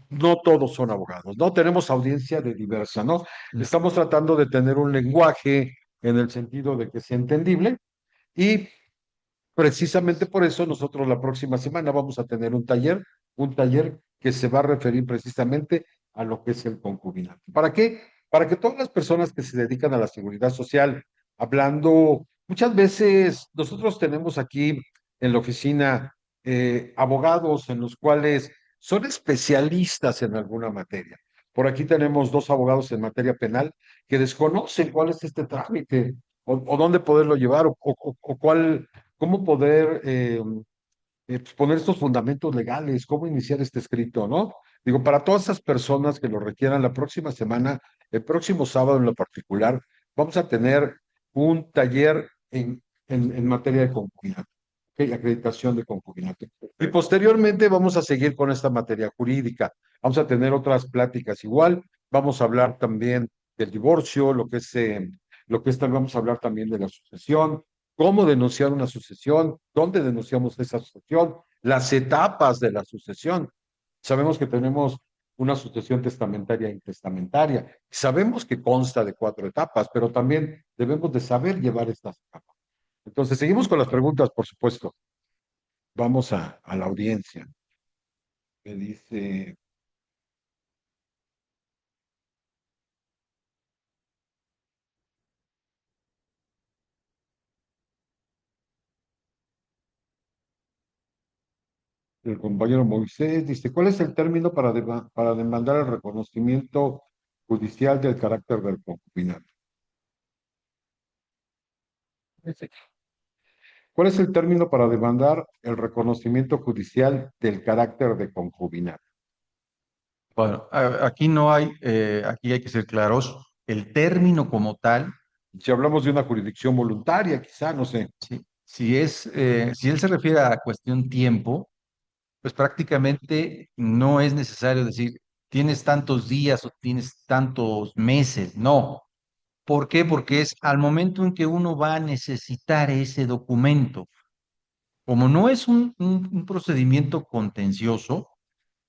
no todos son abogados, ¿no? Tenemos audiencia de diversa, ¿no? Estamos tratando de tener un lenguaje en el sentido de que sea entendible y precisamente por eso nosotros la próxima semana vamos a tener un taller que se va a referir precisamente a lo que es el concubinato. ¿Para qué? Para que todas las personas que se dedican a la seguridad social, hablando, muchas veces nosotros tenemos aquí en la oficina abogados en los cuales son especialistas en alguna materia. Por aquí tenemos dos abogados en materia penal que desconocen cuál es este trámite o dónde poderlo llevar o cuál cómo poder pues, poner estos fundamentos legales, cómo iniciar este escrito, ¿no? Digo, para todas esas personas que lo requieran, la próxima semana, el próximo sábado en lo particular, vamos a tener un taller en materia de concubinato, ¿ok? Acreditación de concubinato. Y posteriormente vamos a seguir con esta materia jurídica. Vamos a tener otras pláticas igual. Vamos a hablar también del divorcio, vamos a hablar también de la sucesión, cómo denunciar una sucesión, dónde denunciamos esa sucesión, las etapas de la sucesión. Sabemos que tenemos una sucesión testamentaria e intestamentaria. Sabemos que consta de 4 etapas, pero también debemos de saber llevar estas etapas. Entonces, seguimos con las preguntas, por supuesto. Vamos a la audiencia. Me dice, el compañero Moisés, dice, ¿cuál es el término para demandar el reconocimiento judicial del carácter del concubinato? ¿Cuál es el término para demandar el reconocimiento judicial del carácter de concubinato? Bueno, aquí no hay, aquí hay que ser claros. El término como tal, Si hablamos de una jurisdicción voluntaria, quizá, no sé. ¿sí? Si él se refiere a cuestión tiempo, pues prácticamente no es necesario decir tienes tantos días o tienes tantos meses. No. ¿Por qué? Porque es al momento en que uno va a necesitar ese documento. Como no es un procedimiento contencioso,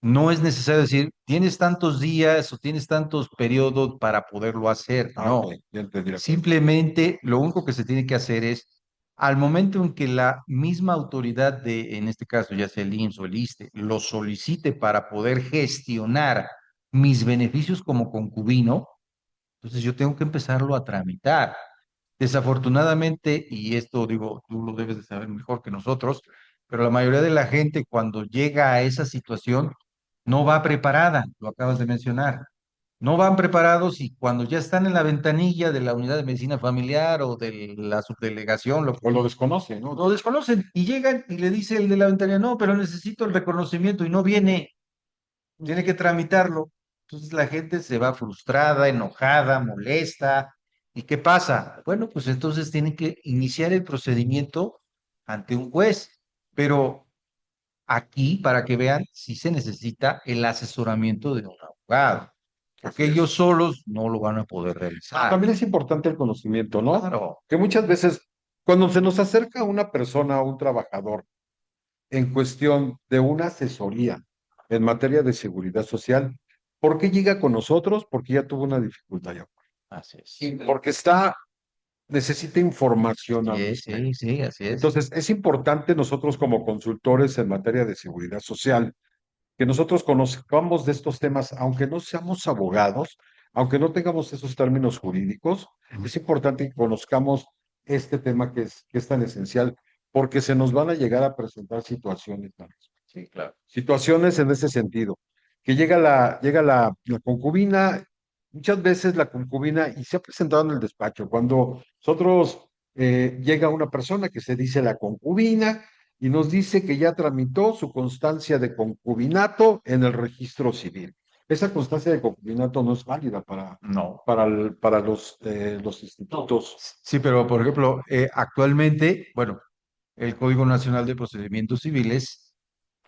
no es necesario decir, tienes tantos días o tienes tantos periodos para poderlo hacer. No, Ok, ya entendí la cosa. simplemente lo único que se tiene que hacer es, al momento en que la misma autoridad de, en este caso ya sea el IMSS o el ISSSTE, lo solicite para poder gestionar mis beneficios como concubino, entonces yo tengo que empezarlo a tramitar. Desafortunadamente, y esto digo, tú lo debes de saber mejor que nosotros, pero la mayoría de la gente cuando llega a esa situación no va preparada, lo acabas de mencionar. No van preparados y cuando ya están en la ventanilla de la unidad de medicina familiar o de la subdelegación, O lo desconoce, ¿no? lo desconocen y llegan y le dice el de la ventanilla, no, pero necesito el reconocimiento y no viene, tiene que tramitarlo. Entonces la gente se va frustrada, enojada, molesta. ¿Y qué pasa? Bueno, pues entonces tienen que iniciar el procedimiento ante un juez, pero aquí, para que vean, sí se necesita el asesoramiento de un abogado, porque Así ellos es. solos no lo van a poder realizar. También es importante el conocimiento, ¿no? Claro, Que muchas veces cuando se nos acerca una persona, un trabajador, en cuestión de una asesoría en materia de seguridad social, ¿por qué llega con nosotros? Porque ya tuvo una dificultad ya. así es. Porque necesita información al Sí, respecto. sí, sí, así es. Entonces, es importante nosotros como consultores en materia de seguridad social, que nosotros conozcamos de estos temas, aunque no seamos abogados, aunque no tengamos esos términos jurídicos, es importante que conozcamos este tema que es tan esencial, porque se nos van a llegar a presentar situaciones, Sí, claro. situaciones en ese sentido, que llega la concubina, muchas veces la concubina, y se ha presentado en el despacho, cuando nosotros llega una persona que se dice la concubina y nos dice que ya tramitó su constancia de concubinato en el registro civil. Esa constancia de concubinato no es válida No. para los institutos. Sí, pero por ejemplo, actualmente, bueno, el Código Nacional de Procedimientos Civiles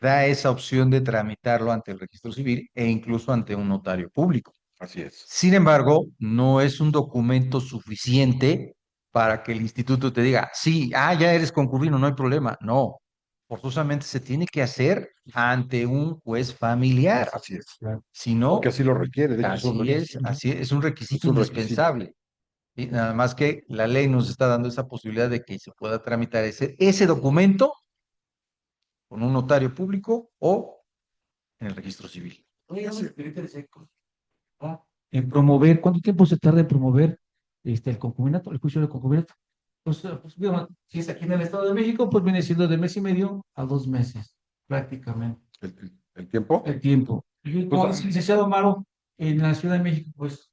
da esa opción de tramitarlo ante el registro civil e incluso ante un notario público. Así es. Sin embargo, no es un documento suficiente para que el instituto te diga, sí, ya eres concubino, no hay problema. No, forzosamente se tiene que hacer ante un juez familiar. Así es. Si Porque no, así lo requiere, de hecho, es un requisito. así es un Es requisito un requisito. indispensable. ¿Sí? Nada más que la ley nos está dando esa posibilidad de que se pueda tramitar ese documento con un notario público o en el registro civil. Oye, en promover, ¿cuánto tiempo se tarda en promover el concubinato, el juicio de concubinato? Pues, bueno, si es aquí en el Estado de México, pues viene siendo de mes y medio a 2 meses, prácticamente, El tiempo? el tiempo. Y como Pues, dice el licenciado Amaro, en la Ciudad de México, pues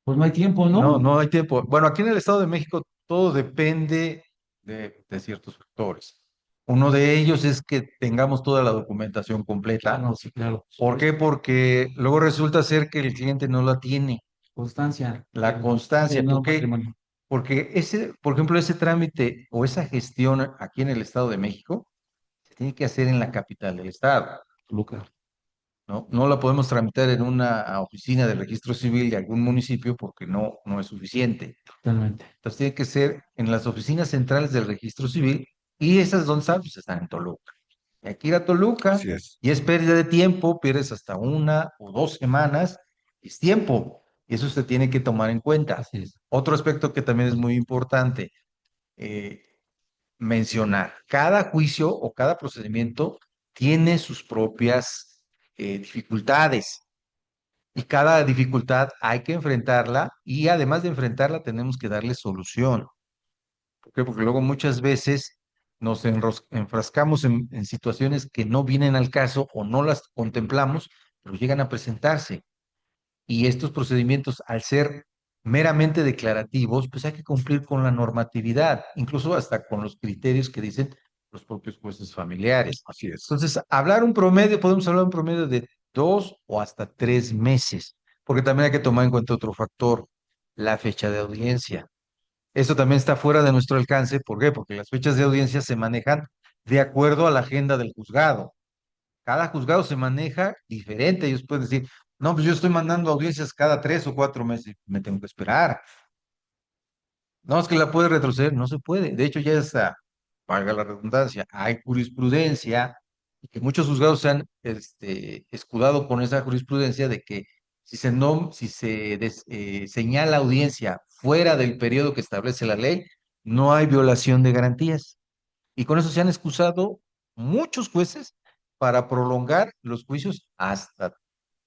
no hay tiempo, No, ¿no? no hay tiempo. Bueno, aquí en el Estado de México todo depende de ciertos factores. Uno de ellos es que tengamos toda la documentación Ah, completa. no, sí, claro. ¿Por qué? Porque luego resulta ser que el cliente no la tiene, Constancia. la constancia. No, ¿Por qué? matrimonio. Porque por ejemplo, ese trámite o esa gestión aquí en el Estado de México se tiene que hacer en la capital del estado, Luca. ¿no? No la podemos tramitar en una oficina de registro civil de algún municipio porque no es suficiente. Totalmente. Entonces tiene que ser en las oficinas centrales del registro civil y esas donde están, pues están en Toluca. Y aquí ir a Toluca así es. y es pérdida de tiempo, pierdes hasta 1 o 2 semanas, es tiempo y eso se tiene que tomar en cuenta. Así es. Otro aspecto que también es muy importante eh, mencionar, cada juicio o cada procedimiento tiene sus propias dificultades. Y cada dificultad hay que enfrentarla y además de enfrentarla tenemos que darle solución. ¿Por qué? Porque luego muchas veces nos enfrascamos en situaciones que no vienen al caso o no las contemplamos, pero llegan a presentarse. Y estos procedimientos, al ser meramente declarativos, pues hay que cumplir con la normatividad, incluso hasta con los criterios que dicen los propios jueces familiares. Así es. Entonces, podemos hablar un promedio de 2 o hasta 3 meses, porque también hay que tomar en cuenta otro factor, la fecha de audiencia. Esto también está fuera de nuestro alcance. ¿Por qué? Porque las fechas de audiencia se manejan de acuerdo a la agenda del juzgado. Cada juzgado se maneja diferente. Ellos pueden decir, no, pues yo estoy mandando audiencias cada 3 o 4 meses. Me tengo que esperar. No, es que la puede retroceder. No se puede. De hecho, ya está, valga la redundancia, hay jurisprudencia y que muchos juzgados se han escudado con esa jurisprudencia de que si se señala audiencia fuera del periodo que establece la ley, no hay violación de garantías. Y con eso se han excusado muchos jueces para prolongar los juicios hasta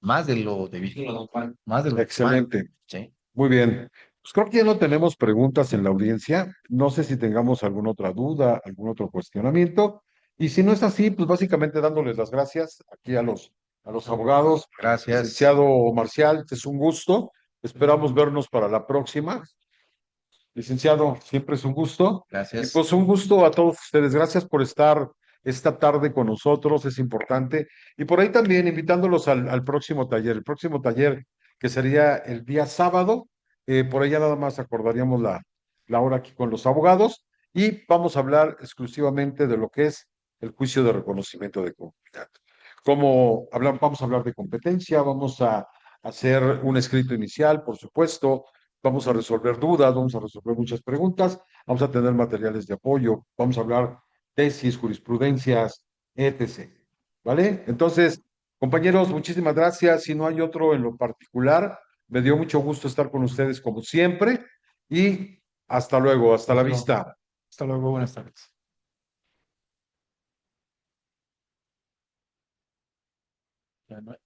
más de lo debido, más de lo normal. Excelente. Sí. Muy bien. Pues creo que ya no tenemos preguntas en la audiencia. No sé si tengamos alguna otra duda, algún otro cuestionamiento. Y si no es así, pues básicamente dándoles las gracias aquí a los abogados. Gracias. Licenciado Marcial, es un gusto. Esperamos vernos para la próxima. Licenciado, siempre es un gusto. Y Gracias. pues un gusto a todos ustedes. Gracias por estar esta tarde con nosotros, es importante. Y por ahí también invitándolos al próximo taller. El próximo taller que sería el día sábado, por ahí ya nada más acordaríamos la hora aquí con los abogados y vamos a hablar exclusivamente de lo que es el juicio de reconocimiento de conformidad. Vamos a hablar de competencia, vamos a hacer un escrito inicial, por supuesto, vamos a resolver dudas, vamos a resolver muchas preguntas, vamos a tener materiales de apoyo, vamos a hablar tesis, jurisprudencias, etc. ¿Vale? Entonces, compañeros, muchísimas gracias. Si no hay otro en lo particular, me dio mucho gusto estar con ustedes como siempre y hasta luego, hasta la vista. Hasta luego, buenas tardes. Ya no hay-